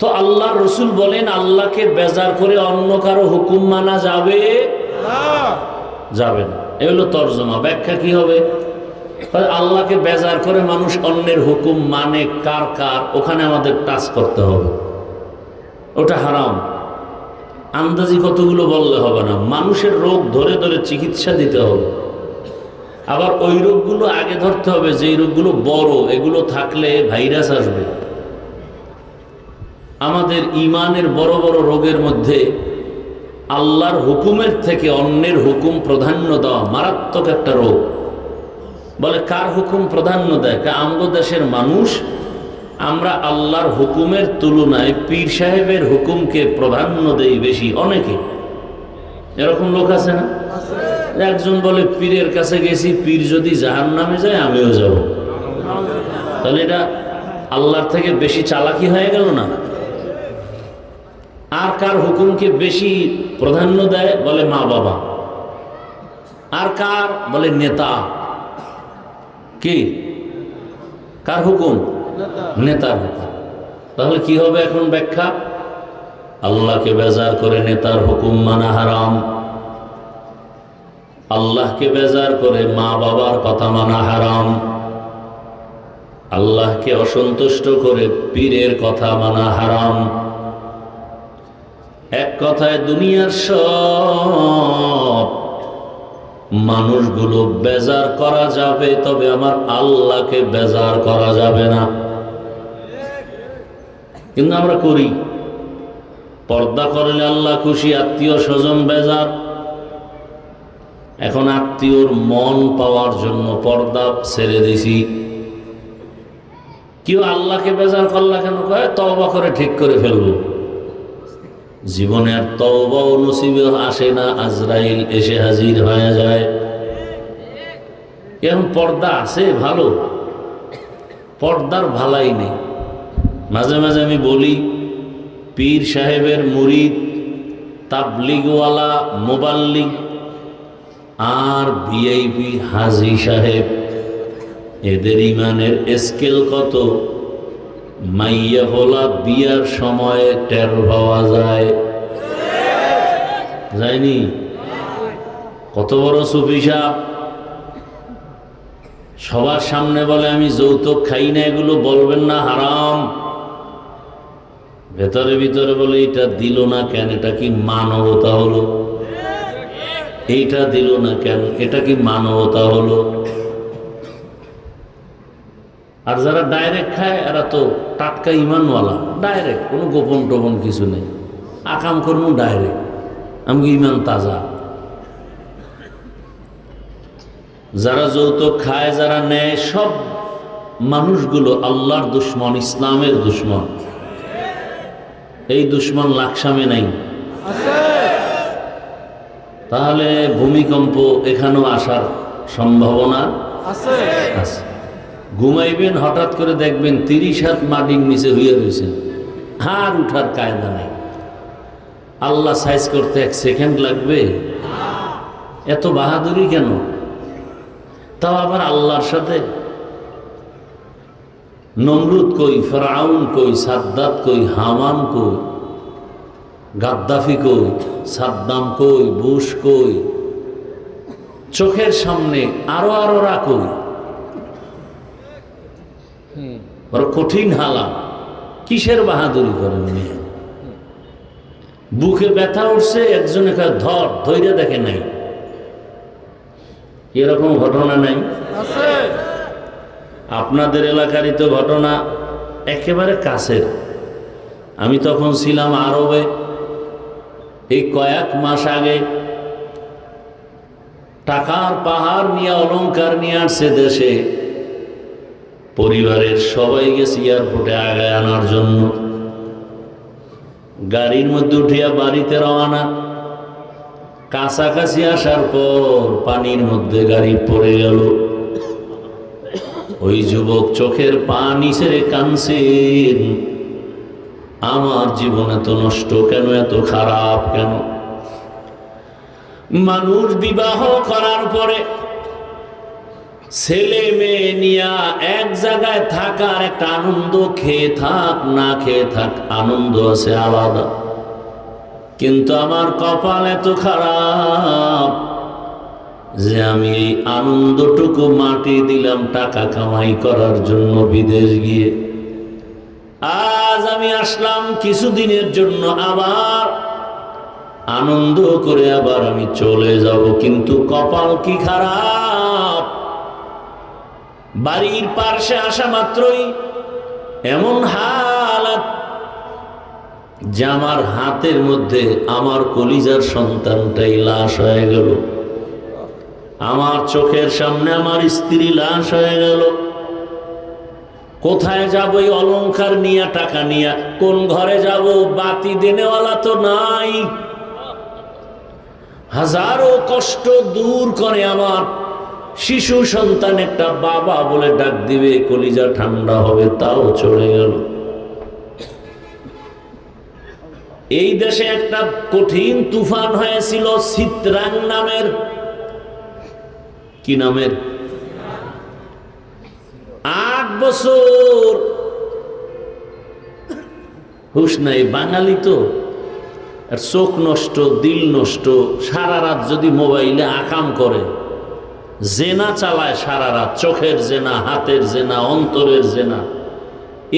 তো আল্লাহর রসুল বলেন, আল্লাহকে বেজার করে অন্য কারো হুকুম মানা যাবে যাবে না। এ হলো তর্জমা। ব্যাখ্যা কি হবে? আল্লাহকে বেজার করে মানুষ অন্যের হুকুম মানে কার কার, ওখানে আমাদের টাচ করতে হবে, ওটা হারাম। আন্দাজি কতগুলো বললে হবে না। মানুষের রোগ ধরে ধরে চিকিৎসা দিতে হবে। আবার ওই রোগগুলো আগে ধরতে হবে যেই রোগগুলো বড়, এগুলো থাকলে ভাইরাস আসবে। আমাদের ইমানের বড় বড় রোগের মধ্যে আল্লাহর হুকুমের থেকে অন্যের হুকুম প্রাধান্য দেওয়া মারাত্মক একটা রোগ। বলে কার হুকুম প্রাধান্য দেয়? আমগো দেশের মানুষ, আমরা আল্লাহর হুকুমের তুলনায় পীর সাহেবের হুকুমকে প্রাধান্য দেই বেশি। অনেকে এরকম লোক আছে না? একজন বলে পীরের কাছে গেছি, পীর যদি জাহান্নামে যায় আমিও যাব। তাহলে এটা আল্লাহর থেকে বেশি চালাকি হয়ে গেল না? আর কার হুকুমকে বেশি প্রাধান্য দেয়? বলে মা বাবা। আর কার? বলে নেতা। কি? কার হুকুম? নেতার হুকুম। তাহলে কি হবে এখন ব্যাখ্যা? আল্লাহকে বেজার করে নেতার হুকুম মানা হারাম, আল্লাহকে বেজার করে মা বাবার কথা মানা হারাম, আল্লাহকে অসন্তুষ্ট করে পীরের কথা মানা হারাম। এক কথায় দুনিয়ার সব মানুষগুলো বেজার করা যাবে, তবে আমার আল্লাহকে বেজার করা যাবে না। কিন্তু আমরা করি। পর্দা করলে আল্লাহ খুশি, আত্মীয় স্বজন বেজার। এখন আত্মীয়র মন পাওয়ার জন্য পর্দা ছেড়ে দিছি। কেউ আল্লাহকে বেজার করলা কেন? কয় তওবা করে ঠিক করে ফেলবো। জীবনে আর তওবা ও নসিবে আসে না, আজরাইল এসে হাজির হয়ে যায়। এখন পর্দা আছে ভালো, পর্দার ভালাই নেই। মাঝে মাঝে আমি বলি, পীর সাহেবের মুরিদ, তাবলিগওয়ালা, মোবাল্লিগ আর ভিআইপি হাজী সাহেব, এদের ইমানের স্কেল কত? মাইয়া হোলা বিয়ার সময় টের পাওয়া যায়। যায়নি? কত বড় সুফি সাহেব, সবার সামনে বলে আমি যৌতুক খাই না, এগুলো বলবেন না, হারাম। ভেতরে ভিতরে বলে এটা দিল না কেন, এটা কি মানবতা হলো? এইটা দিল না কেন, এটা কি মানবতা হলো? আর যারা ডাইরেক্ট খায় এরা তো টাটকা ইমানওয়ালা, ডাইরেক্ট, কোনো গোপন টোপন কিছু নেই, আকাম করবো ডাইরেক্ট, আমি ইমান তাজা। যারা যৌতুক খায়, যারা নেয়, সব মানুষগুলো আল্লাহর দুশ্মন, ইসলামের দুশ্মন। এই দুশ্মন লাকসামে নাই, তাহলে ভূমিকম্প এখানেও আসার সম্ভাবনা আছে। ঘুমাইবেন, হঠাৎ করে দেখবেন 30 হাত মাটির নিচে হইয়া রয়েছেন, আর উঠার কায়দা নাই। আল্লাহ সাইজ করতে 1 সেকেন্ড লাগবে? এত বাহাদুরি কেন? তাও আবার আল্লাহর সাথে। নমরুদ কই, ফেরাউন কই, সাদ্দাত কই, হামান কই, গাদ্দাফি কই, সাদ্দাম কই, বুশ কই, চোখের সামনে আরোরা কই। বড় কঠিন হালাত। কিসের বাহাদুরি করেন? বুকে ব্যথা উঠছে, একজনে ধর, ধৈর্য দেখে নাই। এরকম ঘটনা নাই? আপনাদের এলাকারই তো ঘটনা একেবারে কাছের। আমি তখন ছিলাম আরবে, এই কয়েক মাস আগে টাকার পাহাড় নিয়ে, অলংকার নিয়ে আসছে দেশে। পরিবারের সবাই গেছে এয়ারপোর্টে আগায় আনার জন্য। গাড়ির মধ্যে উঠিয়া বাড়িতে রওনা। কাছাকাছি আসার পর পানির মধ্যে গাড়ি পড়ে গেল। ওই যুবক চোখের পানি ছেড়ে কাঁদছেন, আমার জীবন এত নষ্ট কেন, এত খারাপ কেন? মানুষ বিবাহ করার পরে ছেলে মেয়ে নিয়া এক জায়গায় থাকার একটা আনন্দ, খেয়ে থাক না খেয়ে থাক, আনন্দ আছে আলাদা। কিন্তু আমার কপাল এত খারাপ যে আমি এই আনন্দটুকু মাটি দিলাম টাকা কামাই করার জন্য বিদেশ গিয়ে। আজ আমি আসলাম কিছুদিনের জন্য, আবার আনন্দ করে আবার আমি চলে যাব। কিন্তু কপাল কি খারাপ! বাড়ির পাশে আসা মাত্রই এমন হালাত যে আমার হাতের মধ্যে আমার কলিজার সন্তানটাই লাশ হয়ে গেল। আমার চোখের সামনে আমার স্ত্রী লাশ হয়ে গেল। কোথায় যাব এই অলংকার নিয়ে, টাকা নিয়ে? কোন ঘরে যাব? বাতি দেনেওয়ালা তো নাই। হাজারো কষ্ট দূর করে আমার শিশু সন্তান একটা বাবা বলে ডাক দিবে, কলিজা ঠান্ডা হবে, তাও চলে গেল। এই দেশে একটা কঠিন তুফান হয়েছিল, চিত্রাং নামের, কি নামের? 8 বছর হুশ নাই। বাঙালি তো, আর চোখ নষ্ট, দিল নষ্ট। সারা রাত যদি মোবাইলে আকাম করে, জেনা চালায় সারা রাত, চোখের জেনা, হাতের জেনা, অন্তরের জেনা।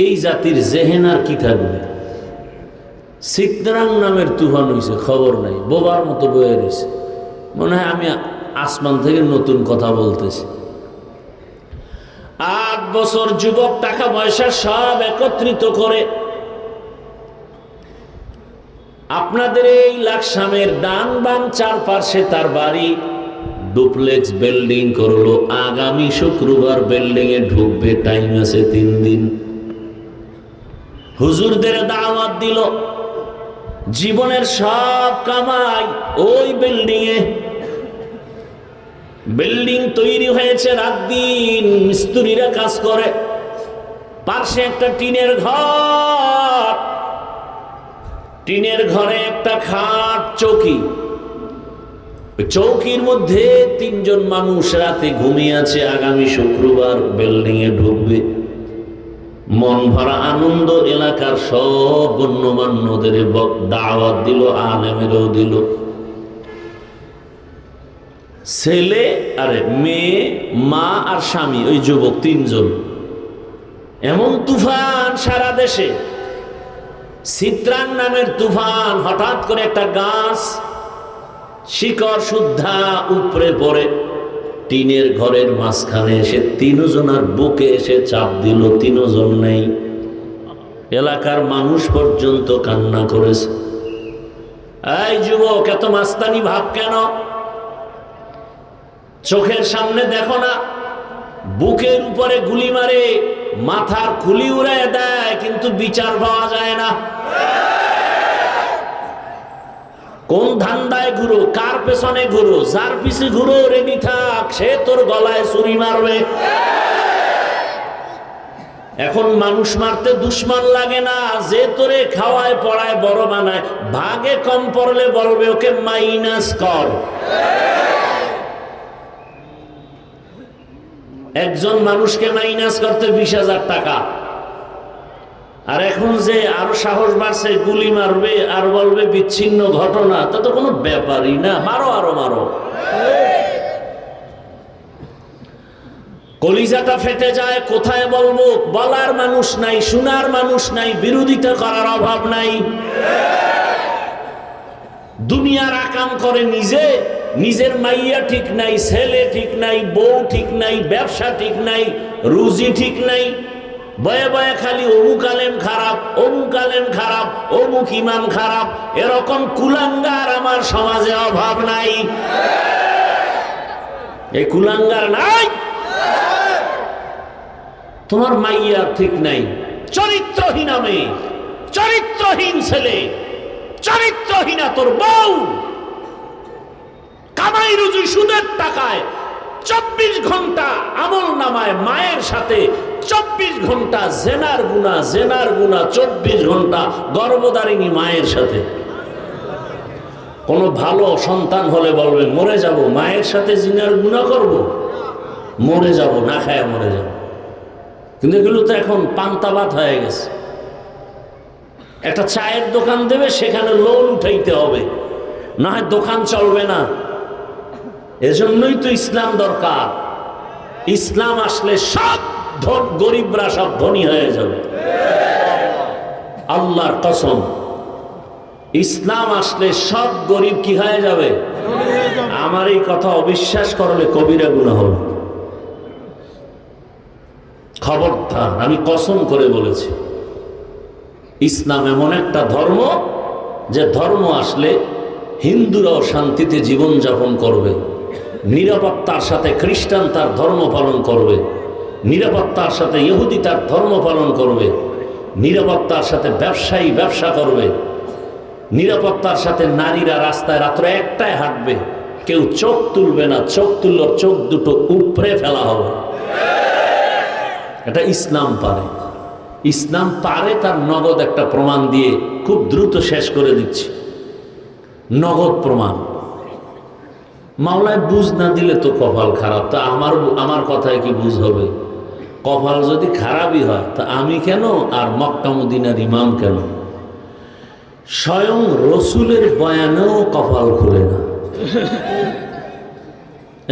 এই জাতির জেহেন আর কি থাকবে? চিত্রাং নামের তুফান হয়েছে, খবর নাই, বোবার মতো বয়ে রয়েছে। মনে হয় আমি আসমান থেকে নতুন কথা বলতেছি। 8 বছর যুবক টাকা পয়সা সব একত্রিত করে আপনাদের এই লাকসামের ডান বাম চারপাশে তার বাড়ি, ডুপ্লেক্স বিল্ডিং করলো। আগামী শুক্রবার বিল্ডিং এ ঢুকবে, টাইম আছে 3 দিন। হুজুরদের দাওয়াত দিল, জীবনের সব কামাই ওই বিল্ডিং এ। বিল্ডিং তৈরি হয়েছে, রাত দিন মিস্ত্রিরা কাজ করে। পাশে একটা টিনের ঘর, টিনের ঘরে একটা খাট, চৌকি। চৌকির মধ্যে 3 জন মানুষ রাতে ঘুমিয়ে আছে। আগামী শুক্রবার বিল্ডিং এ ঢুকবে। মন ভরা আনন্দ, এলাকার সব গণ্যমান্যদের দাওয়াত দিল, আলেমেরও দিল। ছেলে আরে মেয়ে, মা আর স্বামী, ওই যুবক তিনজন। এমন তুফান সারা দেশে, চিত্রান নামের তুফান। হঠাৎ করে একটা গাছ শিকড় শুদ্ধা উপরে পড়ে টিনের ঘরের মাঝখানে এসে তিনজনের বুকে এসে চাপ দিল। তিনজন নেই, এলাকার মানুষ পর্যন্ত কান্না করেছে। এই যুবক, এত মাস্তানি ভাব কেন? চোখের সামনে দেখো না, বুকের উপরে গুলি মারে, মাথার খুলি উড়ায় দেয়, কিন্তু বিচার পাওয়া যায় না। কোন ধান্দায় ঘুরো, কার পেছনে ঘুরো, যার পিছে ঘুরো রেডি থাক, সে তোর গলায় ছুরি মারবে। এখন মানুষ মারতে দুশ্মন লাগে না, যে তোরে খাওয়ায় পড়ায় বড় বানায়, ভাগে কম পড়লে বলবে ওকে মাইনাস কর। একজন মানুষকে মাইনাস করতে 20,000 টাকা। আর এখন যে আরো সাহস বাড়ছে, গুলি মারবে আর বলবে বিচ্ছিন্ন ঘটনা, তা তো কোনো ব্যাপারই না, মারো আরো মারো। কলিজাটা ফেটে যায়, কোথায় বলবো? বলার মানুষ নাই, শোনার মানুষ নাই, বিরোধিতা করার অভাব নাই। দুনিয়ার আকাম করে নিজে, নিজের মাইয়া ঠিক নাই, ছেলে ঠিক নাই, বউ ঠিক নাই, ব্যবসা ঠিক নাই, রুজি ঠিক নাই, বয়ে বয়ে খালি অমুক আলেম খারাপ, অমুক আলেম খারাপ, অমুক ইমাম খারাপ। এরকম কুলাঙ্গার আমার সমাজে অভাব নাই। এই কুলাঙ্গার নাই? তোমার মাইয়া ঠিক নাই, চরিত্রহীনা মেয়ে, চরিত্রহীন ছেলে, চরিত্রহীনা তোর বউ, কামাই রুজি সুদের টাকায় 24 ঘন্টা আমল নামায় মায়ের সাথে, 24 ঘন্টা জেনার গুনাহ, জেনার গুনাহ 24 ঘন্টা গর্ভধারিণী মায়ের সাথে। কোনো ভালো সন্তান হলে বলবে মরে যাব, মায়ের সাথে জিনার গুনাহ করব, মরে যাব, না খায় মরে যাব। কিন্তু এগুলো তো এখন পান্তাবাদ হয়ে গেছে। একটা চায়ের দোকান দেবে, সেখানে লোন উঠাইতে হবে, না হয় দোকান চলবে না। এজন্যই তো ইসলাম দরকার। ইসলাম আসলে সব গরিবরা সব ধনী হয়ে যাবে, আল্লাহর কসম। ইসলাম আসলে সব গরিব কি হয়ে যাবে? আমার এই কথা অবিশ্বাস করলে কবিরা গুনাহ হবে। খবরদার, আমি কসম করে বলেছি, ইসলাম এমন একটা ধর্ম যে ধর্ম আসলে হিন্দুরাও শান্তিতে জীবন যাপন করবে, নিরাপত্তার সাথে খ্রিস্টান তার ধর্ম পালন করবে, নিরাপত্তার সাথে ইহুদি তার ধর্ম পালন করবে, নিরাপত্তার সাথে ব্যবসায়ী ব্যবসা করবে, নিরাপত্তার সাথে নারীরা রাস্তায় রাত্রে একটাই হাঁটবে, কেউ চোখ তুলবে না, চোখ তুললে চোখ দুটো উপড়ে ফেলা হবে। এটা ইসলাম পারে। ইসলাম পারে, তার নগদ একটা প্রমাণ দিয়ে খুব দ্রুত শেষ করে দিচ্ছি। নগদ প্রমাণ। মাওলায় বুঝ না দিলে তো কপাল খারাপ। তা আমার কথায় কি বুঝ হবে? কপাল যদি খারাপই হয় তা আমি কেন আর মক্কা মদিনার ইমাম কেন? স্বয়ং রসুলের বয়ানেও কপাল খুলে না।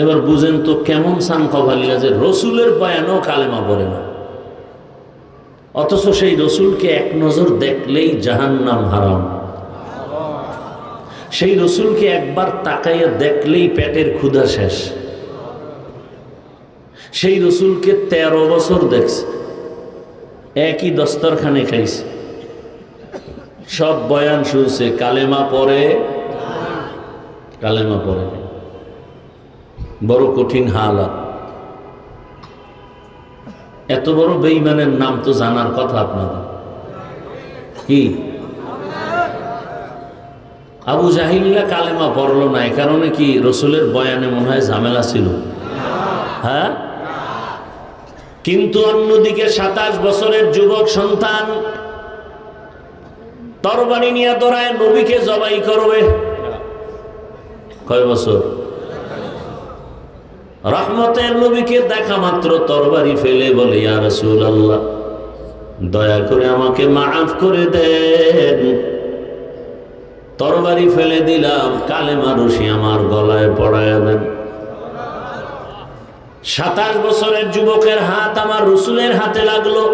এবার বুঝেন তো কেমন সান কপালিয়া যে রসুলের বয়ানেও কালেমা পড়ে না, অথচ সেই রসুলকে এক নজর দেখলেই জাহান্নাম হারাম। সেই রসুলকে একবার তাকাইয়া দেখলেই পেটের ক্ষুধা শেষ। সেই রসুলকে 13 বছর দেখছে, একই দস্তরখানে খাইছে, সব বয়ান শুনছে, কালেমা পড়ে, কালেমা পড়ে। বড় কঠিন হালাত। এত বড় বেঈমানের নাম তো জানার কথা আপনাদের। কি আবু জাহিল্লা কালেমা পড়লো না, এ কারণে কি রসুলের বয়ানে মনে হয় ঝামেলা ছিল? হ্যাঁ। কিন্তু অন্যদিকে 27 বছরের যুবক সন্তান তরবারি নিয়ে দৌড়ায় নবীকে জবাই করবে। কয় বছর? রহমতের নবীকে দেখা মাত্র তরবারি ফেলে বলে, ইয়া রাসূলুল্লাহ, দয়া করে আমাকে মাফ করে দেন। তরবারি ফেলে দিলাম, কালেমা রশি আমার গলায় পড়ায়া দেন। 27 বছরের যুবকের হাত আমার রসুলের হাতে লাগলো।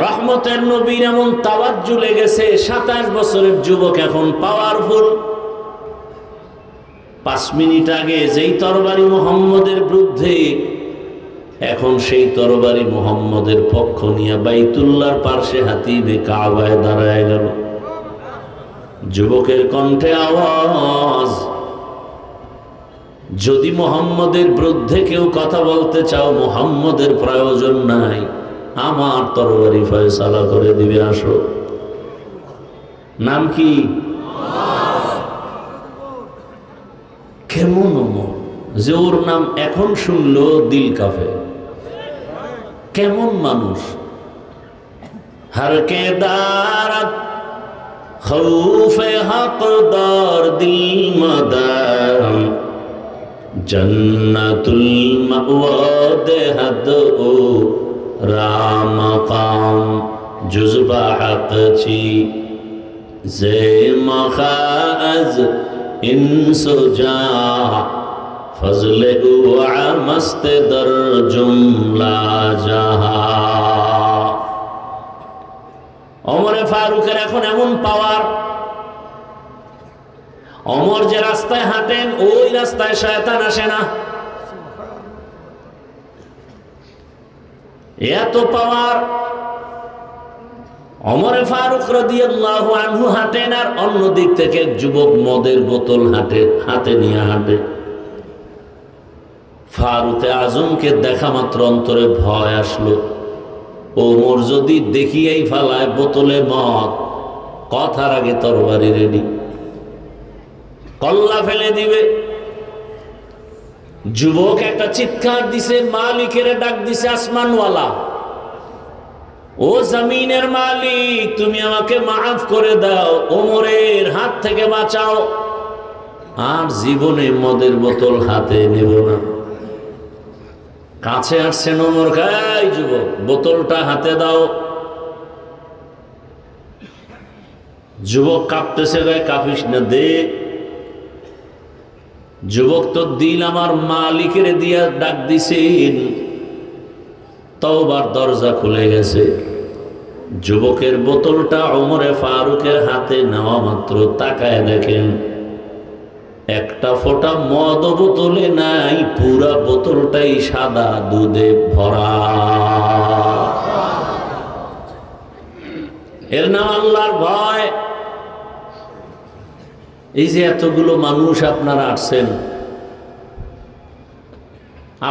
রহমতের নবীর এমন তাওয়াজ্জু লেগেছে, 27 বছরের যুবক এখন পাওয়ারফুল। 5 মিনিট আগে যেই তরবারি মুহাম্মদের বিরুদ্ধে, এখন সেই তরবারি মুহাম্মদের পক্ষ নিয়ে বাইতুল্লাহর পার্শ্বে হাতিবে কাবায় দাঁড়ায় গেল। যুবকের কণ্ঠে আওয়াজ, যদি মুহাম্মদের বিরুদ্ধে কেউ কথা বলতে চাও, মুহাম্মদের প্রয়োজন নাই, আমার তরবারি ফয়সালা করে দিবে, আসো। নাম কি? কেমন ওমর যে ওর নাম এখন শুনলো দিল কাঁপে। কেমন মানুষ! হরকে দারাত খৌফে হকদার দিল মদাম জন্নতুল মাওয়া দেহদ ও রাম কাম জুজবা হক ছি জে মখাজ ইনসুজা ফজলে উআ মস্ত দর জুমলা জাহা। ওমরে ফারুকের এখন এমন পাওয়ার, ওমর যে রাস্তায় হাঁটেন ওই রাস্তায় শয়তান আসে না, এত পাওয়ার। ওমরে ফারুক রাদিয়াল্লাহু আনহু হাঁটেন, আর অন্য দিক থেকে এক যুবক মদের বোতল হাতে নিয়ে হাঁটে। ফারুকে আজমকে দেখা মাত্র অন্তরে ভয় আসলো, ওমর যদি দেখিয়েই ফেলায় বোতলে মদ, কথার আগে তরবারি রেডি, কল্লা ফেলে দিবে। যুবক একটা চিৎকার দিছে, মালিকের ডাক দিছে, আসমানওয়ালা, ও জমিনের মালিক, তুমি আমাকে মাফ করে দাও, ওমরের হাত থেকে বাঁচাও, আর জীবনে মদের বোতল হাতে নেব না। কাছে আসছেন ওমর, খাই যুবক বোতলটা হাতে দাও। যুবক কাঁপতেছে, গায়ে কাঁপিস না, দে। যুবক তো দিল আমার মালিকের দিয়া ডাক দিছেন, তওবার দরজা খুলে গেছে। যুবকের বোতলটা ওমরে ফারুকের হাতে নেওয়া মাত্র তাকায় দেখেন একটা ফোঁটা মদ বোতলে নাই, পুরা বোতলটাই সাদা দুধে ভরা। এর নাম আল্লাহর ভয়। এই যে এতগুলো মানুষ আপনারা আসছেন,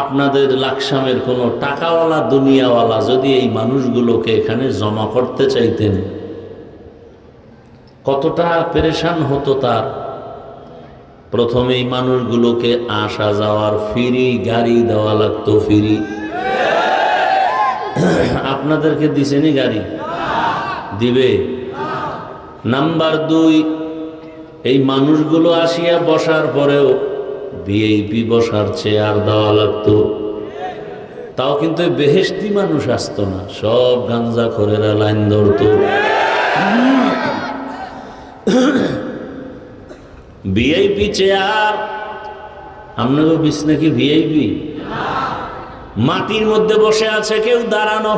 আপনাদের লাকসামের কোনো টাকাওয়ালা দুনিয়াওয়ালা যদি এই মানুষগুলোকে এখানে জমা করতে চাইতেন, কতটা পেরেশান হতো তার। প্রথমে এই মানুষগুলোকে আসা যাওয়ার ফ্রি গাড়ি দেওয়া লাগতো, ফ্রি। আপনাদেরকে দিছেনি গাড়ি? দিবে। নাম্বার 2, এই মানুষগুলো আসিয়া বসার পরেও ভিআইপি বসার চেয়ার দেওয়া লাগতো। তাও কিন্তু বেহেশতি মানুষ আসতো না, সব গাঞ্জা খোরেরা লাইন ধরতো। ভিআইপি চেয়ার, আপনাকে বিছ নাকি ভিআইপি? মাটির মধ্যে বসে আছে কেউ, দাঁড়ানো।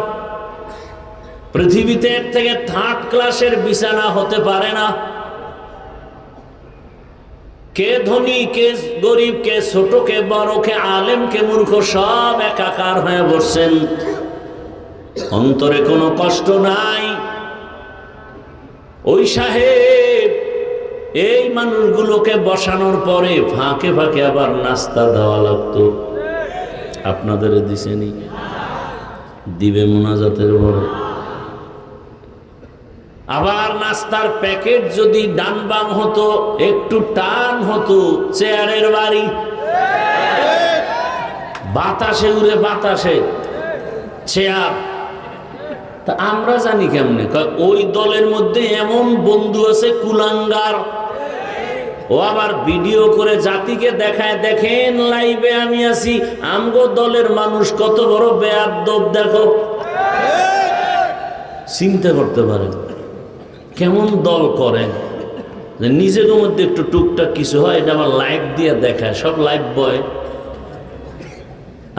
পৃথিবীতে এর থেকে 3rd ক্লাসের বিছানা হতে পারে না। কে ধনী, কে গরিব, কে ছোট, কে বড়, কে আলেম, কে মূর্খ, সব একাকার হয়ে বসছেন। অন্তরে কোনো কষ্ট নাই। ওই সাহেব এই মানুষগুলোকে বসানোর পরে ফাঁকে ফাঁকে আবার নাস্তা দেওয়া লাগতো। আপনাদের দিছেনি? দিবে মোনাজাতের পরে। আবার নাস্তার প্যাকেট যদি ডান বাম হতো, একটু টান হতো, চেয়ারের বাড়ি, বাতাসে উড়ে, বাতাসে চেয়ার। তা আমরা জানি কেমনে? ওই দলের মধ্যে এমন বন্ধু আছে কুলাঙ্গার, ও আবার ভিডিও করে জাতিকে দেখায়, দেখেন লাইভে আমি আছি, আমগো দলের মানুষ কত বড় বেয়াদব, দেখো। চিন্তা করতে পারেন কেমন দল করেন। যে নিজের মধ্যে একটু টুকটাক কিছু হয়, এটা আমার লাইভ দিয়ে দেখায়। সব লাইভ বয়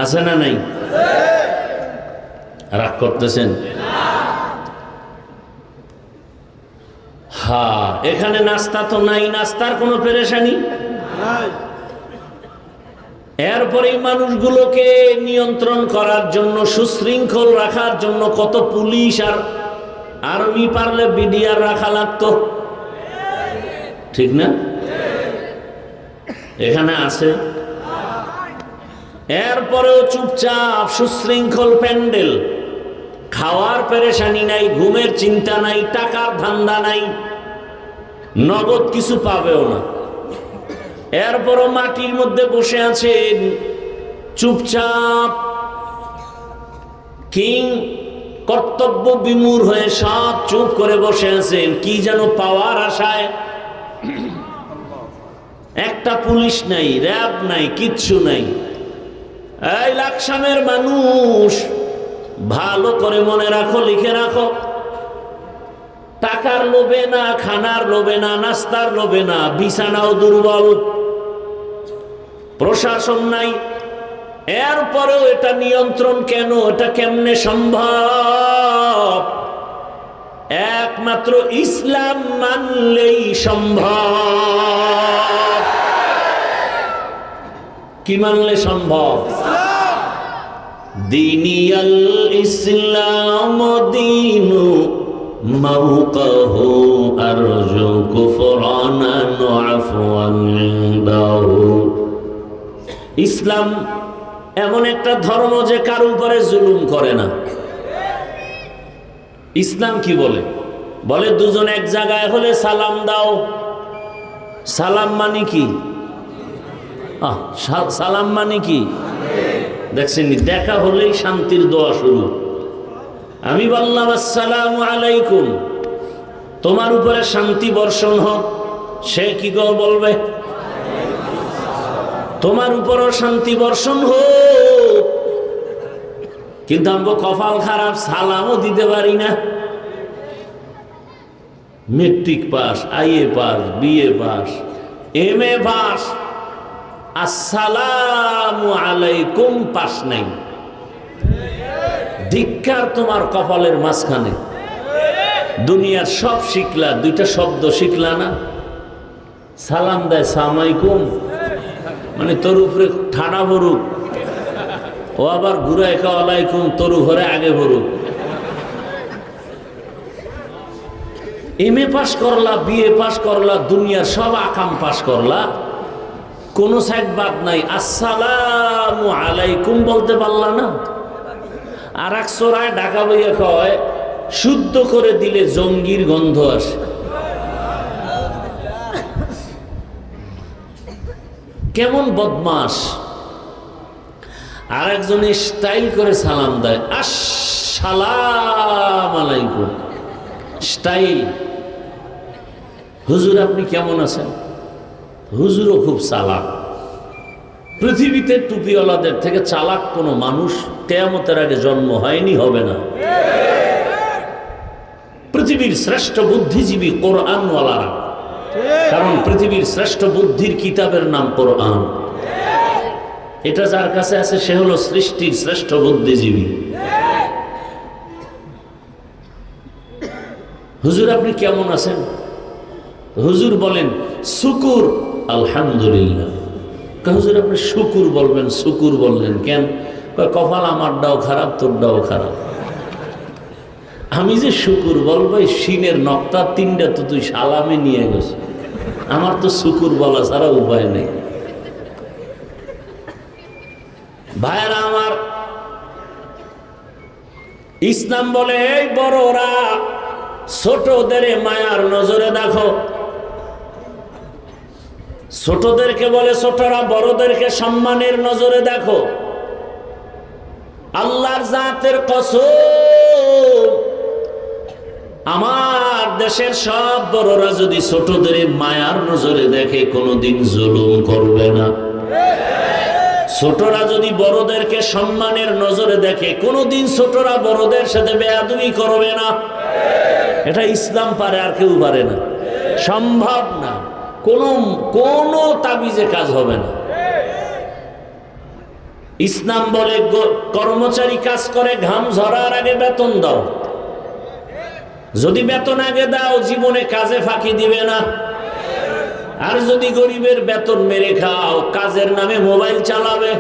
আছে না নাই? রাগ করতেছেন? হ্যাঁ, এখানে নাস্তা তো নাই, নাস্তার কোনো পেরেশানি। এরপরে মানুষগুলোকে নিয়ন্ত্রণ করার জন্য, সুশৃঙ্খল রাখার জন্য কত পুলিশ আর আর্মি, পারলে বিডিআর রাখা লাগতো, ঠিক না? এখানে আছে। এরপরেও চুপচাপ সুশৃঙ্খল প্যান্ডেল, খাওয়ার পেরেশানি নাই, ঘুমের চিন্তা নাই, টাকার ধান্দা নাই, নগদ কিছু পাবেও না। এরপরও মাটির মধ্যে বসে আছেন চুপচাপ, কিং কর্তব্য বিমূঢ় হয়ে সব চুপ করে বসে আছেন, কি যেন পাওয়ার আশায়। একটা পুলিশ নাই, র্যাব নাই, কিচ্ছু নাই। এই লাকসামের মানুষ, ভালো করে মনে রাখো, লিখে রাখো, টাকার লোভে না, খানার লোভে না, নাস্তার লোভে না, বিছানাও দুর্বল, প্রশাসন নাই, এরপরেও এটা নিয়ন্ত্রণ কেন? এটা কেমনে সম্ভব? একমাত্র ইসলাম মানলেই সম্ভব। কি মানলে সম্ভব? দিনিয়াল ইসলাম দীনু মাওকাহু আরজু কুফরানান ওয়া আফওয়ান ইনদাহু। ইসলাম এমন একটা ধর্ম যে কারো উপরে জুলুম করে না। ইসলাম কি বলে? বলে দুজন এক জায়গায় হলে সালাম দাও। সালাম মানে কি? সালাম মানে কি দেখছেন? দেখা হলেই শান্তির দোয়া শুরু। আমি বললাম আসসালামু আলাইকুম, তোমার উপরে শান্তি বর্ষণ হোক। সে কি গো বলবে? তোমার উপরও শান্তি বর্ষণ হোক। কিন্তু আমরা কপাল খারাপ, সালামও দিতে পারি না। Matric pass, IA pass, BA pass, MA pass, আসসালামু আলাইকুম পাস নাই। ধিক্কার তোমার কপালের মাঝখানে। দুনিয়ার সব শিখলা, দুইটা শব্দ শিখলা না। সালাম দেয় সালামাইকুম, মানে তোর উপরে ঠাডা ভরুক, ও আবার ঘুরায় আলাইকুম, তোর ঘরে আগে ভরুক। এমএ পাস করলা, বিএ পাস করলা, দুনিয়ার সব আকাম পাস করলা, কোন সাইড বাদ নাই, আসসালামু আলাইকুম বলতে পারলা না। আর এক চোরায় ঢাকা বইয়া কয় শুদ্ধ করে দিলে জঙ্গির গন্ধ আসে। কেমন বদমাস। আর একজন স্টাইল করে সালাম দেয়, আসসালাম আলাইকুম, স্টাইল। হুজুর আপনি কেমন আছেন? হুজুরও খুব চালাক। পৃথিবীতে টুপিওয়ালাদের থেকে চালাক কোনো মানুষ কিয়ামতের আগে জন্ম হয়নি, হবে না। পৃথিবীর শ্রেষ্ঠ বুদ্ধিজীবী কোরআনওয়ালারা, কারণ পৃথিবীর শ্রেষ্ঠ বুদ্ধির কিতাবের নাম কোরআন। এটা যার কাছে আছে সে হলো সৃষ্টির শ্রেষ্ঠ বুদ্ধিজীবী। হুজুর আপনি কেমন আছেন? হুজুর বলেন শুকুর আলহামদুলিল্লাহ। হুজুর আপনি শুকুর বলবেন, শুকুর বললেন কেন? কপাল আমারটাও খারাপ, তোরটাও খারাপ। আমি যে শুকুর বলবো, সিনের নক্তা তিনটা তো তুই সালামে নিয়ে গেছ, আমার তো শুকুর বলা ছাড়া উপায় নেই। ভাইরা আমার, ইসলাম বলে এই বড়রা ছোটদের মায়ার নজরে দেখো। ছোটদেরকে বলে ছোটরা বড়দেরকে সম্মানের নজরে দেখো। আল্লাহর জাতের কসম, আমার দেশের সব বড়রা যদি ছোটদের মায়ার নজরে দেখে কোনোদিন জুলুম করবে না। ছোটরা যদি বড়দেরকে সম্মানের নজরে দেখে কোনোদিন ছোটরা বড়দের সাথে বেয়াদবি করবে না। এটা ইসলাম পারে, আর কেউ পারে না। সম্ভব না। কোন তাবিজে কাজ হবে না। ইসলাম বলে কর্মচারী কাজ করে ঘাম ঝরার আগে বেতন দাও। যদি বেতন আগে দাও জীবনে কাজে ফাঁকি দিবে না। আর যদি গরিবের বেতন মেরে খাও কাজের নামে মোবাইল চালাবে।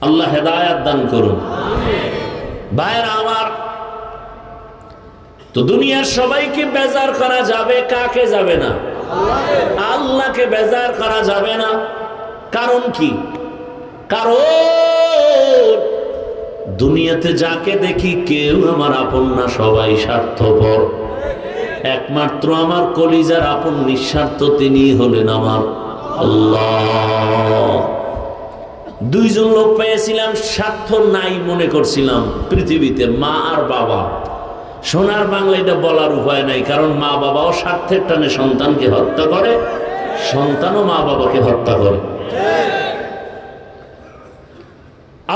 আল্লাহ হেদায়াত দান করুন। ভাইরা আমার, তো দুনিয়ার সবাইকে বেজার করা যাবে, কাকে যাবে না? আল্লাহকে বেজার করা যাবে না। কারণ কি? কারণ দুনিয়াতে যাকে দেখি কেউ আমার আপন না, সবাই স্বার্থপর। একমাত্র আমার কলিজার আপন নিঃস্বার্থ, তিনি হলেন আমার আল্লাহ। দুইজন লোক পেয়েছিলাম, স্বার্থ নাই মনে করছিলাম পৃথিবীতে, মা আর বাবা। সোনার বাংলা এটা বলার উপায় নাই, কারণ মা বাবাও স্বার্থের টানে সন্তানকে হত্যা করে, সন্তানও মা বাবাকে হত্যা করে।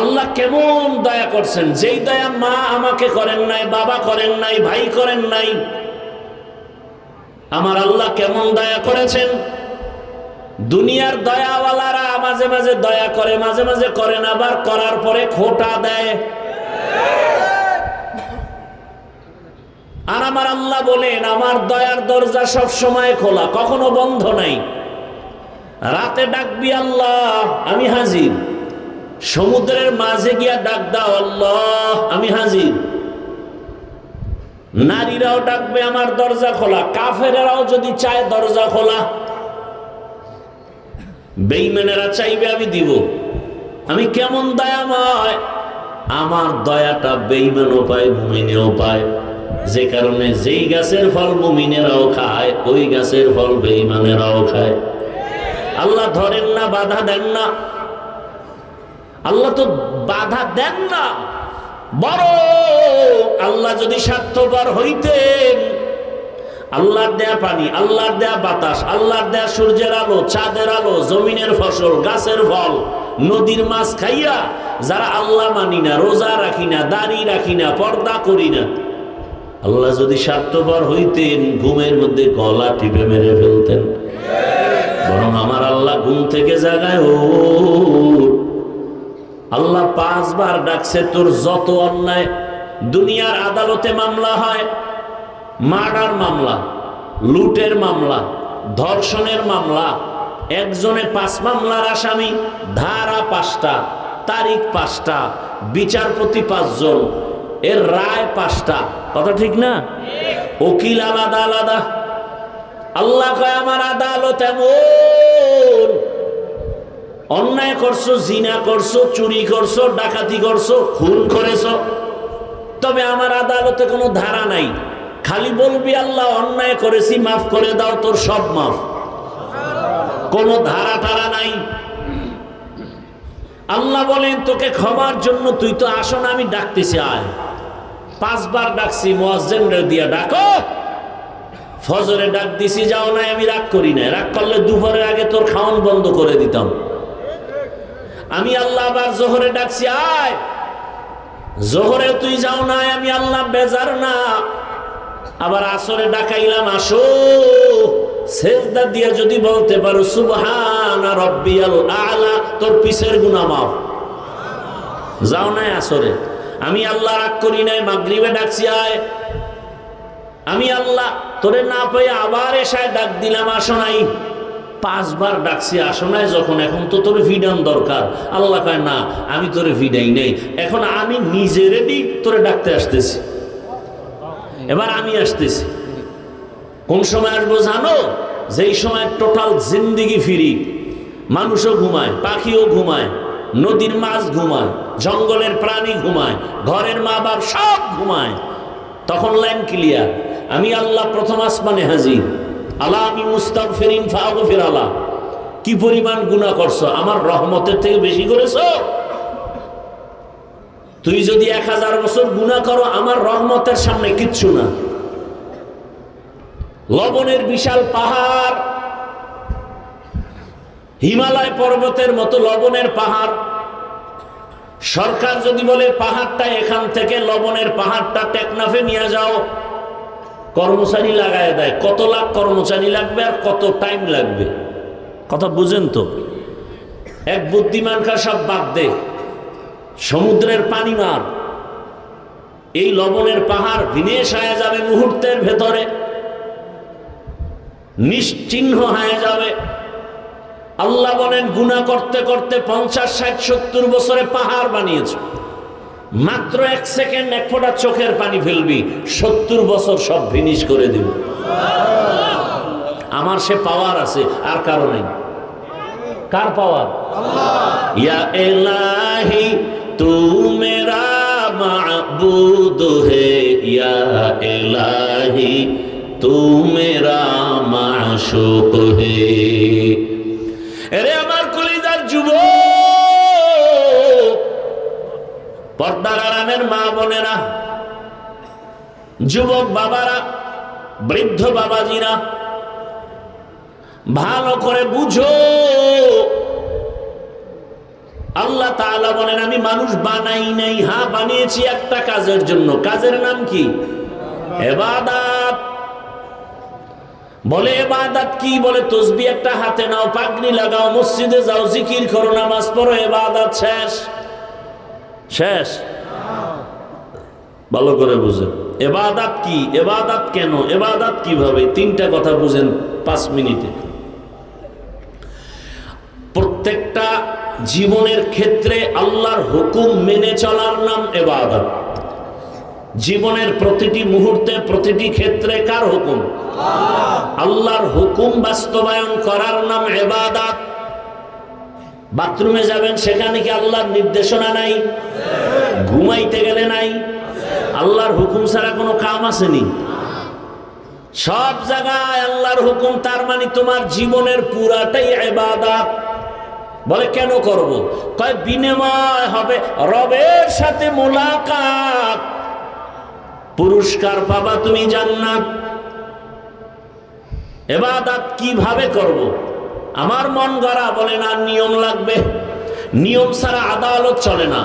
আল্লাহ কেমন দয়া করছেন, যেই দয়া মা আমাকে করেন নাই, বাবা করেন নাই, ভাই করেন নাই, আমার আল্লাহ কেমন দয়া করেছেন। দুনিয়ার দয়াওয়ালারা মাঝে মাঝে দয়া করে, মাঝে মাঝে করে না, আবার করার পরে খোটা দেয়। আর আমার আল্লাহ বলেন, আমার দয়ার দরজা সব সময় খোলা, কখনো বন্ধ নাই। রাতে ডাকবি আল্লাহ, আমি হাজির। সমুদ্রের মাঝে গিয়া ডাক দাও আল্লাহ, আমি হাজির। নারীরাও ডাকবে, আমার দরজা খোলা। কাফেরেরাও যদি চায় দরজা খোলা। বেঈমানেরা চাইবে, আমি দিব। আমি কেমন দয়াময়, আমার দয়াটা বেঈমানও পায়, মুমিনেও পায়। যে কারণে যেই গাছের ফল মুমিনেরাও খায়, ওই গাছের ফল বেঈমানেরাও খায়। আল্লাহ ধরেন না, বাধা দেন না। আল্লাহ তো বাধা দেন না, বড় আল্লাহ যদি স্বার্থপর হইতেন, আল্লাহর দেয়া পানি, আল্লাহর দেয়া বাতাস, আল্লাহর দেয়া সূর্যের আলো, চাঁদের আলো, জমিনের ফসল, গাছের ফল, নদীর মাছ খাইয়া যারা আল্লাহ মানি না, রোজা রাখি না, দাড়ি রাখি না, পর্দা করি না, আল্লাহ যদি স্বার্থপর হইতেন ঘুমের মধ্যে গলা টিপে মেরে ফেলতেন। বরং আমার আল্লাহ ঘুম থেকে জাগায়, ও আল্লাহ 5 বার ডাকছে, তোর যত অন্যায়। দুনিয়ার আদালতে মামলা হয়, মার্ডার মামলা, লুটের মামলা, ধর্ষণের মামলা, একজনে 5 মামলার আসামি, ধারা 5টা, তারিখ 5টা, বিচারপতি 5 জন, এর রায় 5টা। কথা ঠিক না? উকিল আলাদা আলাদা। আল্লাহ কয়, আমার আদালত এমন, অন্যায় করছো, জিনা করছো, চুরি করছো, ডাকাতি করছো, খুন করেছো, তবে আমার আদালতে কোনো ধারা নাই। খালি বলবি আল্লাহ অন্যায় করেছি, মাফ করে দাও, তোর সব মাফ। কোনো ধারা টারা নাই। আল্লাহ বলেন, তোকে ক্ষমার জন্য তুই তো আসো না, আমি ডাকতেছি, আয়। 5 বার ডাকছি, মুয়াজ্জিনরে দিয়া ডাকো। ফজরে ডাক দিছি, যাও না, আমি রাগ করি না। রাগ করলে দুপুরের আগে তোর খাওয়ান বন্ধ করে দিতাম। আমি আল্লাহ আবার জোহরে ডাকছি, আয়। জোহরে তুই যাও না, আমি আল্লাহ বেজার না। আবার আসরে ডাকাইলাম, আসো। সেজদা দিয়ে যদি বলতে পারো সুবহানা রাব্বিয়াল আলা, তোর পিছের গুনাহ মাফ। যাও না আসরে। আমি আল্লাহ রাগ করি নাই, মাগরিবে ডাকছি, আয়। আমি আল্লাহ তোরে না পেয়ে আবার এসায় ডাক দিলাম, আসো নাই। 5 বার ডাকছি, আসো নাই যখন, এখন তো তোর ভিডান দরকার। আল্লাহ কয়, না, আমি তোরে ভিডাই নেই, এখন আমি নিজে রেডি তোরে ডাকতে আসতেছি। এবার আমি আসতেছি। কোন সময় আসবো জানো? যেই সময় টোটাল জিন্দিগি ফিরি, মানুষও ঘুমায়, পাখিও ঘুমায়, নদীর মাছ ঘুমায়, জঙ্গলের প্রাণী ঘুমায়, ঘরের মা বাপ সব ঘুমায়। তখন লাইন ক্লিয়ার, আমি আল্লাহ প্রথম আসমানে হাজির। আল্লাহ আমি মুস্তাগফিরিন ফাগফির আল্লাহ। কি পরিমাণ গুনাহ করছো, আমার রহমতের থেকে বেশি করেছো? তুই যদি 1000 বছর গুনাহ করো, আমার রহমতের সামনে কিচ্ছু না। লবণের বিশাল পাহাড়, হিমালয় পর্বতের মতো লবণের পাহাড়। সরকার যদি বলে পাহাড়টা এখান থেকে, লবণের পাহাড়টা টেকনাফে নিয়ে যাও, কর্মচারী লাগায় দেয়। কত লাখ কর্মচারী লাগবে আর কত টাইম লাগবে, কথা বুঝেন তো? এক বুদ্ধিমানকার সব বাদ দে, সমুদ্রের পানি মার, এই লবণের পাহাড় বিনেশ হয়ে যাবে মুহূর্তের ভেতরে, নিশ্চিহ্ন হয়ে যাবে। আল্লাহ বলেন গুনাহ করতে করতে 50, 60, 70 বছরে পাহাড় বানিয়েছ, মাত্র 1 সেকেন্ড 1 ফোঁটা চোখের পানি ফেলবি, 70 বছর সব ফিনিশ করে দিব। আমার সে পাওয়ার আছে, আর কারো নেই। কার পাওয়ার? ইয়া ইলাহি তু মেরা মাবুদ হে, ইয়া ইলাহি তু মেরা মাশুক হে। এরে আমার কলিজার যুবক, পর্দার আড়ালের মা বোনেরা, যুবক বাবারা, বৃদ্ধ বাবাজিরা, ভালো করে বুঝো। আল্লাহ তাআলা বলেন আমি মানুষ বানাই নাই, হ্যাঁ বানিয়েছি একটা কাজের জন্য। কাজের নাম কি? ইবাদত। বলে ইবাদত কি? বলে তসবিহ একটা হাতে নাও, পাগড়ি লাগাও, মসজিদে যাও, জিকির করো, নামাজ পড়ো, ইবাদত শেষ। শেষ? ভালো করে বুঝেন ইবাদত কি, ইবাদত কেন, ইবাদত কিভাবে, 3টা কথা বুঝেন 5 মিনিটে। প্রত্যেকটা জীবনের ক্ষেত্রে আল্লাহর হুকুম মেনে চলার নাম ইবাদত। জীবনের প্রতিটি মুহূর্তে, প্রতিটি ক্ষেত্রে কার হুকুম? আল্লাহর হুকুম বাস্তবায়ন করার নাম ইবাদত। বাথরুমে যাবেন, সেখানে কি আল্লাহর নির্দেশনা নাই? ঘুমাইতে গেলে নাই? আল্লাহর হুকুম ছাড়া কোনো কাম আসেনি? সব জায়গায় আল্লাহর হুকুম, তার মানে তোমার জীবনের পুরাটাই ইবাদত। বলে কেন করব? কয় বিনিময় হবে, রবের সাথে মুলাকাত, পুরস্কার পাবা তুমি জান্নাত। ইবাদত কিভাবে করব? আমার মন গড়া বলে না, নিয়ম লাগবে। নিয়ম ছাড়া আদালত চলে না,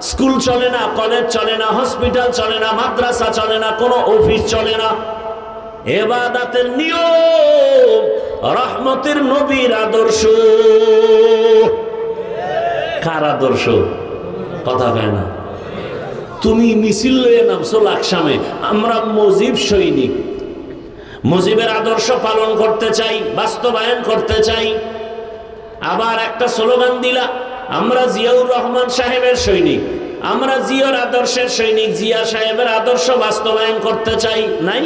স্কুল চলে না, কলেজ চলে না, হসপিটাল চলে না, মাদ্রাসা চলে না, কোনো অফিস চলে না। ইবাদতের নিয়ম রহমতের নবীর আদর্শ। কার আদর্শ? কথা কয় না। তুমি মিছিল লয়ে নামছো লাকসামে, আমরা মুজিব সৈনিক, মুজিবের আদর্শ পালন করতে চাই, বাস্তবায়ন করতে চাই। আবার একটা স্লোগান দিলা, আমরা জিয়াউর রহমান সাহেবের সৈনিক, আমরা জিয়ার আদর্শের সৈনিক, জিয়া সাহেবের আদর্শ বাস্তবায়ন করতে চাই। নাই?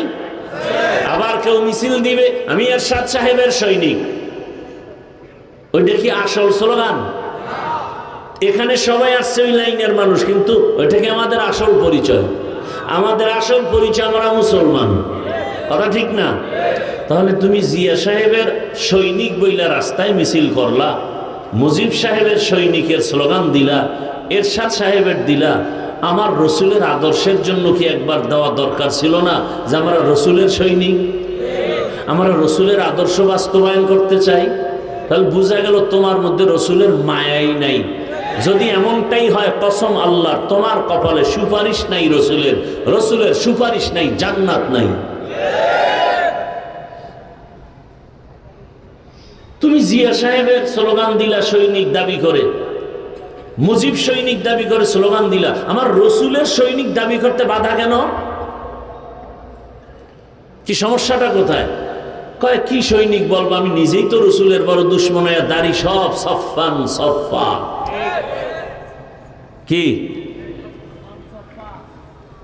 আবার কেউ মিছিল দিবে, আমি এরশাদ সাহেবের সৈনিক। ওইটা কি আসল স্লোগান? এখানে সবাই আসছে ওই লাইনের মানুষ, কিন্তু ওইটা কি আমাদের আসল পরিচয়? আমাদের আসল পরিচয় আমরা মুসলমান। কথা ঠিক না? তাহলে তুমি জিয়া সাহেবের সৈনিক বইলা রাস্তায় মিছিল করলা, মুজিব সাহেবের সৈনিকের স্লোগান দিলা, এরশাদ সাহেবের দিলা, আমার রসুলের আদর্শের জন্য কি একবার দেওয়া দরকার ছিল না যে আমরা রসুলের সৈনিক, আমরা রসুলের আদর্শ বাস্তবায়ন করতে চাই? তাহলে বোঝা গেল তোমার মধ্যে রসুলের মায়াই নাই। যদি এমনটাই হয়, কসম আল্লাহর, তোমার কপালে সুপারিশ নাই রসুলের, রসুলের সুপারিশ নাই, জান্নাত নাই। তুমি জিয়া সাহেবের স্লোগান দিলা সৈনিক দাবি করে, মুজিব সৈনিক দাবি করে স্লোগান দিলা, আমার রসুলের সৈনিক দাবি করতে বাধা কেন? কি সমস্যাটা কোথায়? কয় কি সৈনিক বলবো, আমি নিজেই তো রসুলের বড় দুশ্মন, দাড়ি সব সফান সফা। কি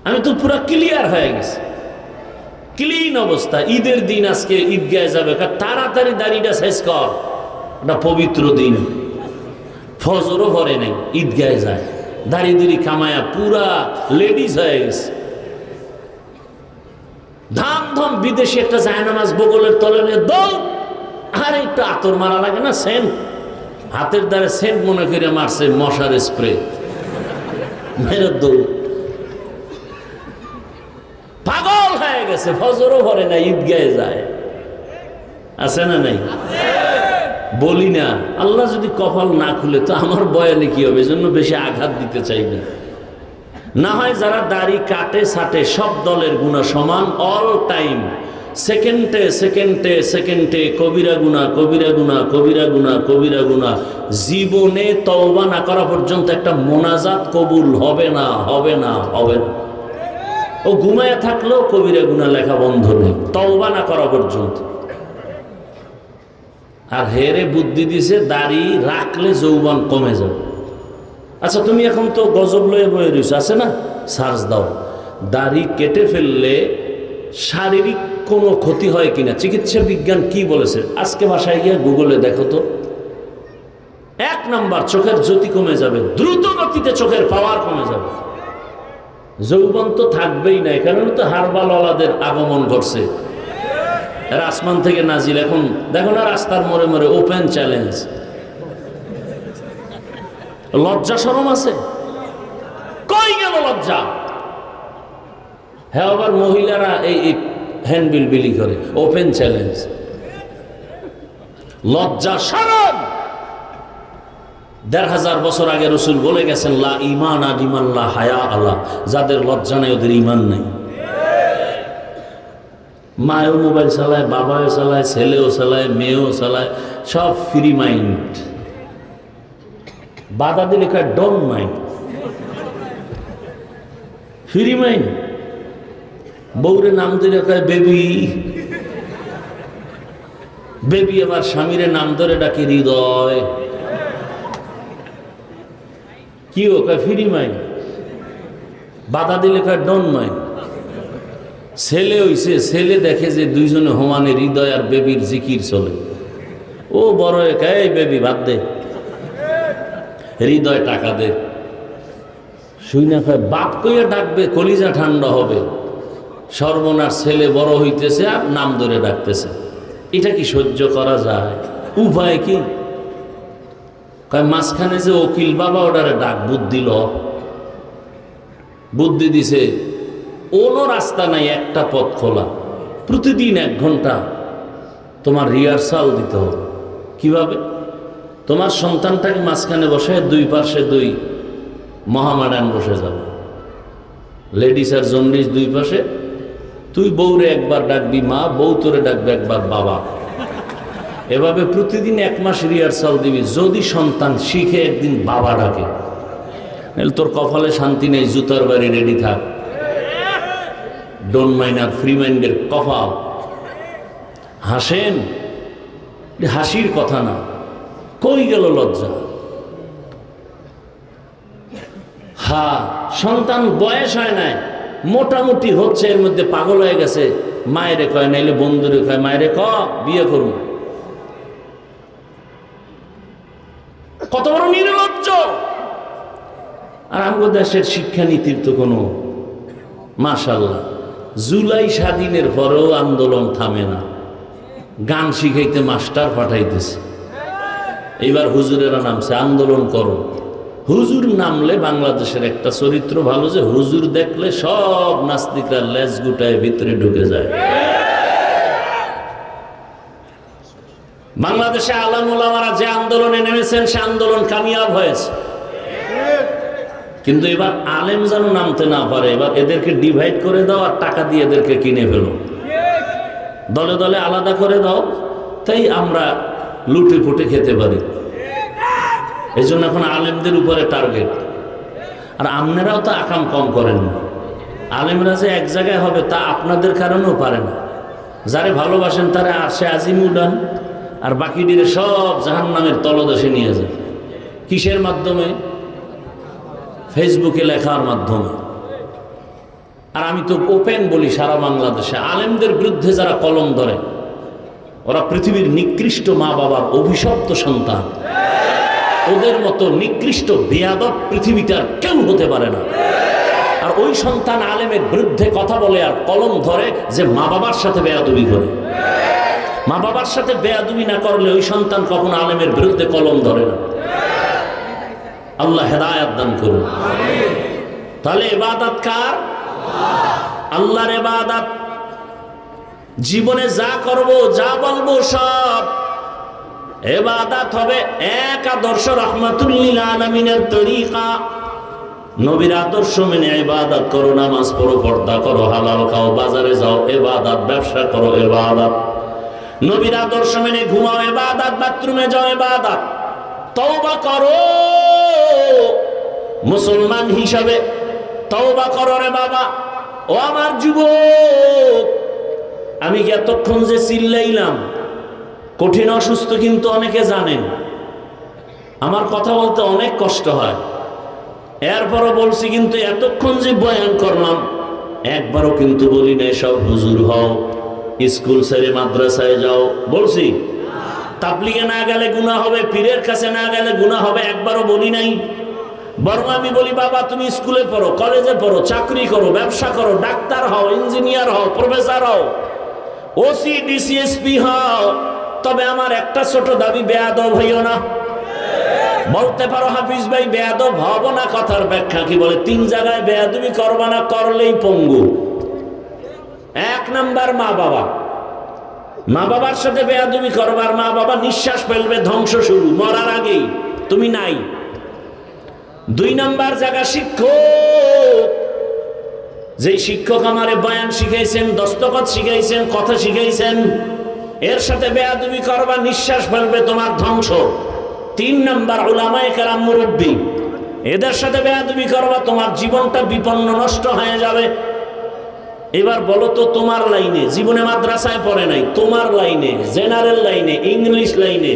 আমি তো পুরা ক্লিয়ার হয়ে গেছি, ক্লিন অবস্থা। ঈদের দিন আজকে ঈদগাহে যাবে, তাড়াতাড়ি দাড়িটা শেষ কর, এটা পবিত্র দিন। ফজরও ভরে নেই, ঈদগাহে যায়, দাড়ি দিড়ি কামায়া পুরা লেডিস হয়ে গেছে। ধাম ধাম বিদেশি একটা জায়নামাজ বগলের তলে নিয়ে দৌড়। আরে একটু আতর মারা লাগে না, সেন্ট, হাতের দ্বারা সেন্ট মনে করে মারছে, মশার স্প্রে মেরে দৌড়। পাগল হয়ে গেছে, ফজরও ভরে না, ঈদগাহে যায়। আছে না নাই? বলি না, আল্লাহ যদি কপাল না খুলে তো আমার বয়ানে কি হবে, এজন্য বেশি আঘাত দিতে চাই না। না হয় যারা দাড়ি কাটে ছাটে সব দলের গুনাহ সমান, অল টাইম সেকেন্ডে সেকেন্ডে সেকেন্ডে কবিরা গুনাহ কবিরা গুনাহ কবিরা গুনাহ কবিরা গুনাহ, জীবনে তওবা না করা পর্যন্ত একটা মোনাজাত কবুল হবে না, হবে না, হবে না। ও ঘুমায় থাকলেও কবিরা গুনাহ লেখা বন্ধ নেই তওবা না করা পর্যন্ত। আর হেরে বুদ্ধি দিছে দাড়ি রাখলে যৌবন কমে যাবে। আচ্ছা তুমি এখন তো গজব লয়ে বয়ে রয়েছ, আছে না, সার্চ দাও দাড়ি কেটে ফেললে শারীরিক কোনো ক্ষতি হয় কিনা, চিকিৎসা বিজ্ঞান কি বলেছে আজকে বাসায় গিয়ে গুগলে দেখো তো। 1 নাম্বার চোখের জ্যোতি কমে যাবে, দ্রুত গতিতে চোখের পাওয়ার কমে যাবে, যৌবন তো থাকবেই না। কারণ তো হারবালওয়ালাদের আগমন ঘটছে, এরা আসমান থেকে নাজিল। এখন দেখো না রাস্তার মোড়ে মোড়ে ওপেন চ্যালেঞ্জ, লজ্জা শরম আছে? কই গেল লজ্জা? হ্যাঁ, আবার মহিলারা এই হ্যান্ডবিল বিলি করে, ওপেন চ্যালেঞ্জ, লজ্জা শরম। 1500 বছর আগে রসুল বলে গেছেন লা ঈমান লিমান লা হায়া আল্লাহ, যাদের লজ্জা নেই ওদের ঈমান নেই। মায়েও মোবাইল চালায়, বাবাও চালায়, ছেলেও চালায়, মেয়েও চালায়, সব ফ্রি মাইন্ড। বাধা দিলে কয় ডোন্ট মাইন্ড, ফ্রি মাইন্ড। বউরে নাম দিলে কয় বেবি, বেবি। আবার স্বামীরে নাম ধরে ডাকে হৃদয়, কি ও কয় ফ্রি মাইন্ড। বাধা দিলে কয় ডোন্ট মাইন্ড। ছেলে হইছে, ছেলে দেখে যে দুইজনে হোমানে হৃদয় আর বেবির জিকির চলে, ও বড় এই বেবি বাদ দে, হৃদয় টাকা দে। শুই না খায় বাপ কইয়া ডাকবে, কলিজা ঠান্ডা হবে। সর্বনাশ, ছেলে বড় হইতেছে আর নাম ধরে ডাকতেছে। এটা কি সহ্য করা যায়? উপায় কি? কয় মাঝখানে যে উকিল বাবা ওটারে ডাক, বুদ্ধি ল। বুদ্ধি দিছে, কোনো রাস্তা নাই, একটা পথ খোলা, প্রতিদিন 1 ঘন্টা তোমার রিহার্সাল দিতে হবে। কিভাবে? তোমার সন্তানটাকে মাঝখানে বসে, 2 পাশে 2 মহামাডান বসে যাবে, লেডিস আর জন্ডিস 2 পাশে। তুই বউরে একবার ডাকবি মা, বউ তোরে ডাকবে একবার বাবা। এভাবে প্রতিদিন 1 মাস রিহার্সাল দিবি। যদি সন্তান শিখে একদিন বাবা ডাকে, তোর কপালে শান্তি নেই, জুতার বাড়ি রেডি থাক। ডোন্ট মাইন্ড আর ফ্রি মাইন্ডের কপাল। হাসেন, হাসির কথা না। কই গেল লজ্জা? হ্যাঁ, সন্তান বয়স হয় নাই, মোটামুটি হচ্ছে, এর মধ্যে পাগল হয়ে গেছে। মায়েরে কয়, নাইলে বন্ধুরে কয়, মায়েরে ক বিয়ে করুন। কত বড় নির্লজ্জ! আর আমাদের দেশের শিক্ষানীতির তো কোনো, মাশাআল্লাহ, জুলাই স্বাধীনের পরেও আন্দোলন থামে না। গান শিখাইতে মাস্টার পাঠাইতেছে। এইবার হুজুরেরা নামছে, আন্দোলন করো। হুজুর নামলে বাংলাদেশের একটা চরিত্র ভালো, যে হুজুর দেখলে সব নাস্তিকরা লেজ গুটায় ভিতরে ঢুকে যায়। বাংলাদেশে আলেম ওলামারা যে আন্দোলনে নেমেছেন, সে আন্দোলন কামিয়াব হয়েছে। কিন্তু এবার আলেম যেন নামতে না পারে, এবার এদেরকে ডিভাইড করে দাও আর টাকা দিয়ে এদেরকে কিনে ফেলো, দলে দলে আলাদা করে দাও, তাই আমরা লুটে ফুটে খেতে পারি। এই জন্য এখন আলেমদের উপরে টার্গেট। আর আপনারাও তো আকাম কম করেন না। আলেমরা যে এক জায়গায় হবে তা আপনাদের কারণেও পারে না। যারে ভালোবাসেন তারা আসে আজিম উডান, আর বাকিটিরে সব জাহান্নামের তলদেশে নিয়ে যায়। কিসের মাধ্যমে? ফেসবুকে লেখার মাধ্যমে। আর আমি তো ওপেন বলি, সারা বাংলাদেশে আলেমদের বিরুদ্ধে যারা কলম ধরে, ওরা পৃথিবীর নিকৃষ্ট মা বাবার অভিশপ্ত সন্তান। ওদের মতো নিকৃষ্ট বেয়াদব পৃথিবীতে আর কেউ হতে পারে না। আর ওই সন্তান আলেমের বিরুদ্ধে কথা বলে আর কলম ধরে, যে মা বাবার সাথে বেয়াদবি করে। মা বাবার সাথে বেয়াদবি না করলে ওই সন্তান কখনো আলেমের বিরুদ্ধে কলম ধরে না। আল্লাহ হেদায়েত দান করুন। তাহলে ইবাদত কার? আল্লাহর ইবাদত। জীবনে যা করব, যা বলবো, সব ইবাদত হবে এক আদর্শ রাহমাতুল লিল আলামিনের তরিকা। নবীর আদর্শ মেনে ইবাদত করো, নামাজ পড়ো, পর্দা করো, হালাল খাও, বাজারে যাও ইবাদত, ব্যবসা করো ইবাদত। নবীর আদর্শ মেনে ঘুমাও ইবাদত, বাথরুমে যাও ইবাদত। তওবা করো মুসলমান হিসাবে, তওবা করো রে বাবা। ও আমার যুবক, আমি কি এতক্ষণ যে চিল্লাইলাম, কঠিন অসুস্থ কিন্তু অনেকে জানেন, আমার কথা বলতে অনেক কষ্ট হয়, এরপরও বলছি। কিন্তু এতক্ষণ যে বয়ান করলাম, একবারও কিন্তু বলি না সব হুজুর হও, স্কুল ছেড়ে মাদ্রাসায় যাও, বলছি? তাবলিগে না গেলে গুনাহ হবে, পীরের কাছে না গেলে গুনাহ হবে, একবারও বলি নাই। বরং আমি বলি বাবা তুমি স্কুলে পড়ো, কলেজে পড়ো, চাকরি করো, ব্যবসা করো, ডাক্তার হও, ইঞ্জিনিয়ার হও, প্রফেসর হও, ওসি ডিসিএসপি হও, তবে আমার একটা ছোট দাবি, বেয়াদব হইও না। বলতে পারো হাফিজ ভাই বেয়াদব হব না, কথার ব্যাখ্যা কি? বলে 3 জায়গায় বেয়াদবি করবা না, করলেই পঙ্গু। 1 নাম্বার মা বাবা, মা বাবার সাথে বেয়াদবি করবার, মা বাবা নিঃশ্বাস ফেলবে, ধ্বংস শুরু, মরার আগেই তুমি নাই। 2 নাম্বার জায়গা শিক্ষক, যেই শিক্ষক আমারে বয়ান শিখাইছেন, দস্তখত শিখাইছেন, কথা শিখাইছেন, এর সাথে বেয়াদবি করবা, নিঃশ্বাস ফেলবে, তোমার ধ্বংস। 3 নাম্বার উলামায়ে কেরাম, মুরব্বী, এদের সাথে বেয়াদবি করবা, তোমার জীবনটা বিপন্ন, নষ্ট হয়ে যাবে। এবার বলো তো, তোমার লাইনে, জীবনে মাদ্রাসায় পড়ে নাই, তোমার লাইনে, জেনারেল লাইনে, ইংলিশ লাইনে,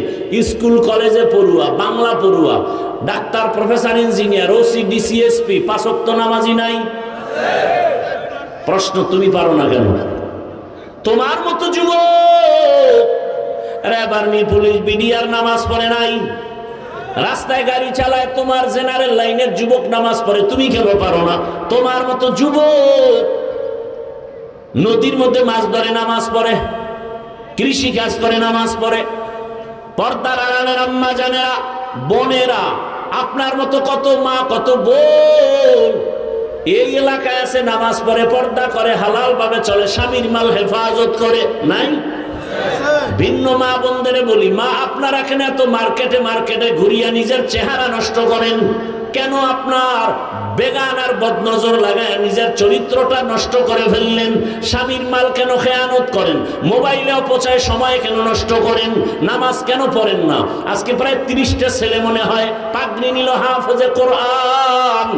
স্কুল কলেজে পড়ুয়া, বাংলা পড়ুয়া, doctor, professor, engineer, OC DC SP, 5 ওয়াক্ত নামাজি নাই? প্রশ্ন, তুমি পারো না কেন? তোমার মতো যুবক র্যাব, আর্মি, পুলিশ, বিডিআর নামাজ পড়ে নাই, রাস্তায় গাড়ি চালায়, তোমার জেনারেল লাইনের যুবক নামাজ পড়ে, তুমি কেন পারো না? তোমার মতো যুবক নদীর মধ্যে মাছ ধরে নামাজ পড়ে, কৃষি কাজ করে নামাজ পড়ে, পর্দার আড়ালের আম্মা জানেরা, বোনেরা, আপনার মতো কত মা, কত বোন এই এলাকায় আছে, নামাজ পড়ে, পর্দা করে, হালাল ভাবে চলে, স্বামীর মাল হেফাজত করে, নাই? ভিন্ন মা বোনদের বলি, মা আপনারা এখানে এত মার্কেটে মার্কেটে ঘুরিয়া নিজের চেহারা নষ্ট করেন কেন? আপনার বেগানার বদনজর লাগায় নিজের চরিত্রটা নষ্ট করে ফেললেন। স্বামীর মাল কেন খেয়ানত করেন? মোবাইলে অপচয় সময় কেন নষ্ট করেন? নামাজ কেন পড়েন না? আজকে প্রায় 30টা ছেলে মনে হয় পাগড়ি নিল, হাফেজে কোরআন।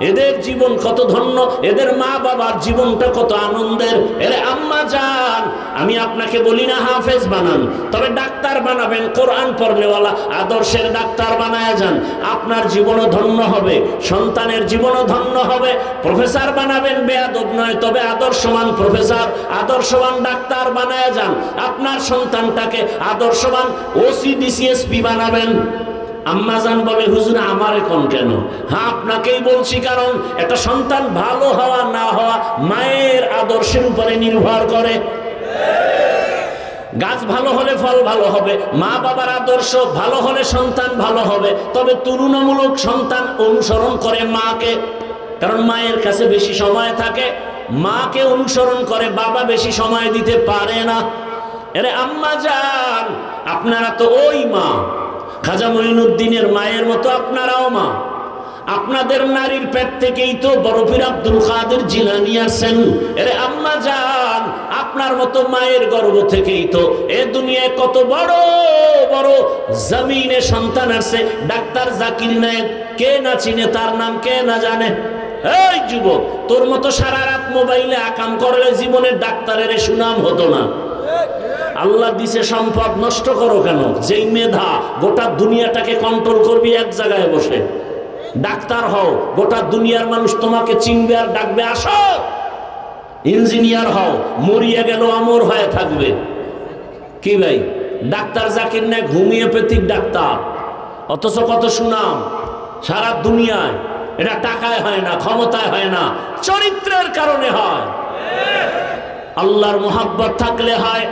এদের জীবন কত ধন্য, এদের মা বাবার জীবনটা কত আনন্দের। এরে আম্মা জান, আমি আপনাকে বলি না হাফেজ বানান, তবে ডাক্তার বানাবেন, কোরআন পড়নেওয়ালা আদর্শের ডাক্তার বানায় যান, আপনার জীবনও ধন্য হবে, সন্তানের জীবনও ধন্য হবে। প্রফেসর বানাবেন, বেয়াদব নয়, তবে আদর্শবান প্রফেসর, আদর্শবান ডাক্তার বানায় যান, আপনার সন্তানটাকে আদর্শবান ওসি ডিসিএসপি বানাবেন। আম্মাজান বলে, হুজুর আমার এখন কেন? হ্যাঁ আপনাকেই বলছি, কারণ একটা সন্তান ভালো হওয়া না হওয়া মায়ের আদর্শের উপরে নির্ভর করে। গাছ ভালো হলে ফল ভালো হবে, মা বাবার আদর্শ ভালো হলে সন্তান ভালো হবে। তবে তুলনামূলক সন্তান অনুসরণ করে মাকে, কারণ মায়ের কাছে বেশি সময় থাকে, মাকে অনুসরণ করে, বাবা বেশি সময় দিতে পারে না। আরে আম্মাজান, আপনারা তো ওই মা, খাজা মঈনুদ্দিনের মায়ের মতো আপনারাও মা। আপনাদের নারীর পেট থেকেই তো বড় পীর আব্দুল কাদের জিলানী আসেন। আরে আম্মা জান, আপনার মতো মায়ের গর্ভ থেকেই তো এ দুনিয়ায় কত বড় বড় জমিনে সন্তান আসছে। ডাক্তার জাকির নায়েক কে না চিনে, তার নাম কে না জানে? এই যুবক, তোর মতো সারা রাত মোবাইলে আকাম করলে জীবনের ডাক্তারের সুনাম হতো না। আল্লাহ দিছে সম্পদ, নষ্ট করো কেন? যেই মেধা গোটা দুনিয়াটাকে কন্ট্রোল করবি এক জায়গায় বসে। ডাক্তার হও, গোটা দুনিয়ার মানুষ তোমাকে চিনবে আর ডাকবে, আসো। ইঞ্জিনিয়ার হও, মরিয়া গেল অমর হয়ে থাকবে। কি ভাই, doctor Zakir Naik homeopathic doctor, অথচ কত সুনাম সারা দুনিয়ায়। এটা টাকায় হয় না, ক্ষমতায় হয় না, চরিত্রের কারণে হয়, আল্লাহর মোহাব্বত থাকলে হয়।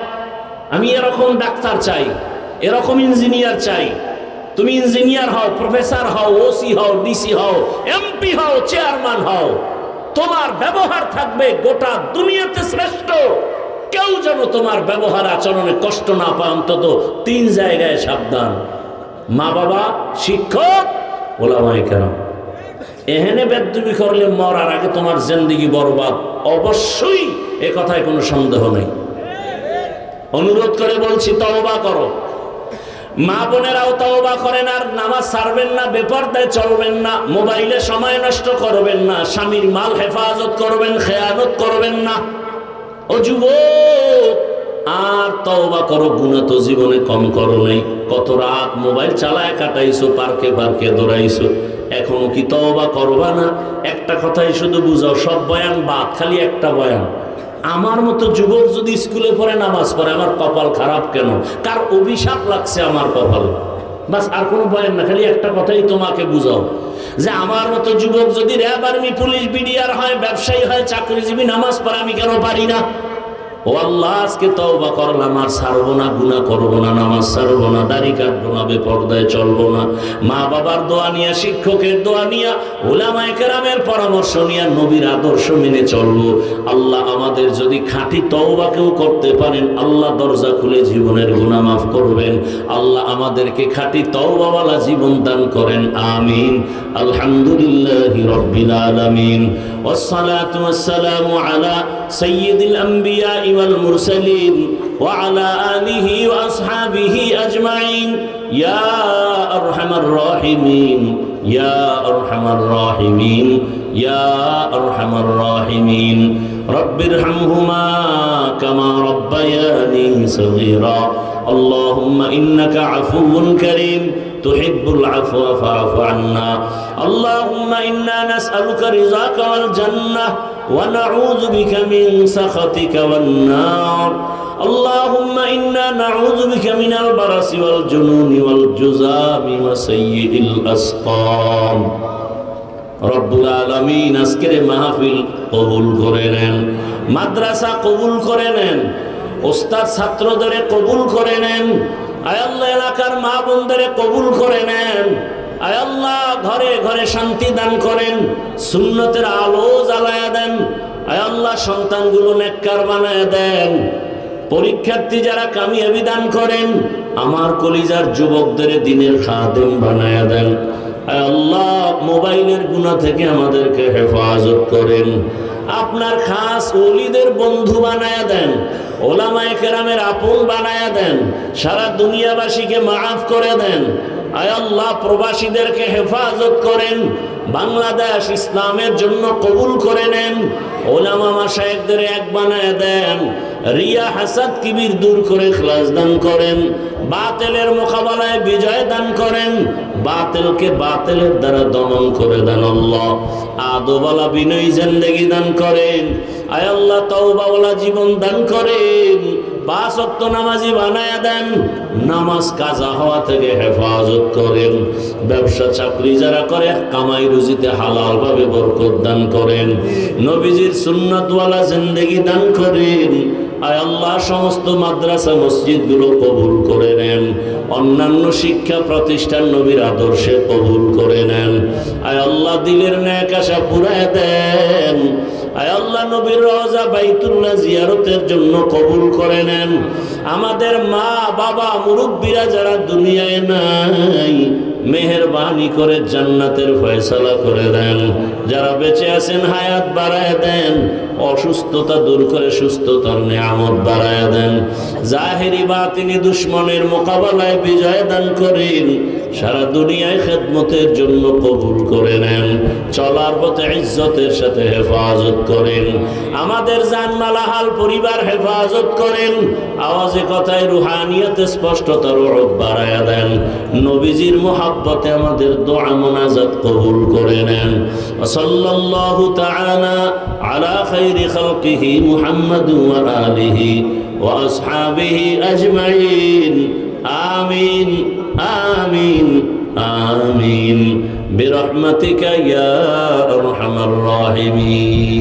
আমি এরকম ডাক্তার চাই, এরকম ইঞ্জিনিয়ার চাই। তুমি ইঞ্জিনিয়ার হও, প্রফেসর হও, ওসি হও, ডিসি হও, এমপি হও, চেয়ারম্যান হও, তোমার ব্যবহার থাকবে গোটা দুনিয়াতে শ্রেষ্ঠ। কেউ যেন তোমার ব্যবহার আচরণে কষ্ট না পায়। অন্তত 3 জায়গায় সাবধান: মা বাবা, শিক্ষক, ওলামায়ে কেরাম। এহেনে বেদবি করলে মরার আগে তোমার জিন্দেগি বরবাদ, অবশ্যই এ কথায় কোনো সন্দেহ নেই। অনুরোধ করে বলছি, তওবা করো। মা বোনেরাও তওবা করেন, আর নামাজ ছাড়বেন না, বেপরদায় চলবেন না, মোবাইলে সময় নষ্ট করবেন না, স্বামীর মাল হেফাজত করবেন, খেয়ানত করবেন না। ও যুবক, আর তওবা করো, গুনাহ তো জীবনে কম করো নাই। কত রাত মোবাইল চালায় কাটাইছো, পার্কে পার্কে দৌড়াইছো, এখনো কি তওবা করবা না? একটা কথাই শুধু বুঝাও, সব বয়ান বাদ, খালি একটা বয়ান। আমার মতো যুবক যদি স্কুলে পড়ে নামাজ পড়ে, আমার কপাল খারাপ কেন? কার অভিশাপ লাগছে আমার কপালে? বাস, আর কোনো বয়ান না, খালি একটা কথাই তোমাকে বুঝাও যে আমার মতো যুবক যদি র্যাব, আর্মি, পুলিশ, বিডিআর হয়, ব্যবসায়ী হয়, চাকরিজীবী, নামাজ পড়ে, আমি কেন পারি না? ও আল্লাহ, আজকে তওবা করলাম, আর ছাড়বো না, গুনাহ করবো না, নামাজ ছাড়বো না, দাড়ি কাটবো না, বেপরদায় চলবো না। মা বাবার দোয়া নিয়া, শিক্ষকের দোয়া নিয়া, উলামায়ে কেরামের পরামর্শ নিয়া, নবীর আদর্শ মেনে চলবো। আল্লাহ আমাদের যদি খাঁটি তওবা কেউ করতে পারেন, আল্লাহ দরজা খুলে জীবনের গুনাহ মাফ করবেন। আল্লাহ আমাদেরকে খাঁটি তওবাওয়ালা জীবন দান করেন, আমিন। আলহামদুলিল্লাহি রাব্বিল আলামিন, ওয়াসসালাতু ওয়াসসালামু আলা সাইয়্যিদিল আম্বিয়া والمرسلين وعلى آله وأصحابه أجمعين يا أرحم الراحمين يا أرحم الراحمين يا أرحم الراحمين رب ارحمهما كما ربياني صغيرا اللهم إنك عفو كريم تحب العفو فاعف عنا اللهم إنا نسألك رضاك والجنة ونعوذ بك من سخطك والنار اللهم إنا نعوذ بك من البرص والجنون والجذام وسيء الأسقام রব্বুল আলামিন আজকের মাহফিল কবুল করে নেন, মাদ্রাসা কবুল করে নেন, ওস্তাদ ছাত্রদের কবুল করে নেন। আয় আল্লাহ, এলাকার মা বোনদের কবুল করে নেন। আয় আল্লাহ, ঘরে ঘরে শান্তি দান করেন, সুন্নতের আলো জ্বালায়া দেন। আয় আল্লাহ, সন্তানগুলো নেককার বানায়া দেন। পরীক্ষার্থী যারা কামিয়াবি দান করেন, আমার কলিজার যুবকদের দ্বীনের খাদেম বানায়া দেন। আয় আল্লাহ, মোবাইলের গুনাহ থেকে আমাদেরকে হেফাজত করেন। আপনার খাস ওলিদের বন্ধু বানায়া দেন, ওলামায়ে কেরামের আপন বানায়া দেন, সারা দুনিয়াবাসীকে মাফ করে দেন। আয় আল্লাহ, প্রবাসীদেরকে হেফাজত করেন, বাংলাদেশ ইসলামের জন্য কবুল করে নেন। ওলামা মাশায়েখদের এক বানায়া দেন, রিয়া হাসাদ কিবির দূর করে ইখলাস দান করেন, বাতিলের মোকাবেলায় বিজয় দান করেন, বাতিলকে বাতিলের দ্বারা দমন করে দেন। আল্লাহ, আদবওয়ালা বিনয়ী জিন্দেগি দান করেন। আয় আল্লাহ, তওবাওয়ালা জীবন দান করেন। 5 ওয়াক্ত নামাজি বানায়া দেন, নামাজ কাজা হওয়া থেকে হেফাজত করেন। ব্যবসা চাকরি যারা করে, কামাই রুজিতে হালাল ভাবে বরকত দান করেন। নবীজির সুন্নাতওয়ালা জিন্দেগি দান করেন। আয় আল্লাহ, সমস্ত মাদ্রাসা মসজিদগুলো কবুল করে নেন, অন্যান্য শিক্ষা প্রতিষ্ঠান নবীর আদর্শে কবুল করে নেন। আয় আল্লাহ, দিলের নেক আশা পুরায় দেন। আয় আল্লাহ, নবীর রওজা বাইতুল্লাহ জিয়ারতের জন্য কবুল করে নেন। আমাদের মা বাবা মুরব্বীরা যারা দুনিয়ায় নাই, মেহেরবানি করে জান্নাতের ফয়সালা করে দেন। যারা বেঁচে আছেন, হায়াত বাড়ায় দেন, অসুস্থতা দূর করে সুস্থতার নিয়ামত বাড়ায় দেন। জাহেরি বাতিনি দুশ্মনের মোকাবেলায় বিজয় দান করেন। সারা দুনিয়ায় খেদমতের জন্য কবুল করে নেন। চলার পথে ইজ্জতের সাথে হেফাজত করেন। আমাদের জানমাল হাল পরিবার হেফাজত করেন। আওয়াজে কথায় রুহানিয়তে স্পষ্টতার রূপ বাড়ায়া দেন। নবীজির মুহাব্বতে আমাদের দোয়া মুনাজাত কবুল করে নেন। সাল্লাল্লাহু তাআলা আলা খাইরি খালকিহি মুহাম্মাদ ওয়া আলিহি ওয়া আসহাবিহি আজমাইন। আমিন আমিন আমিন বিরহমাতিকা ইয়া আরহামার রাহিমিন।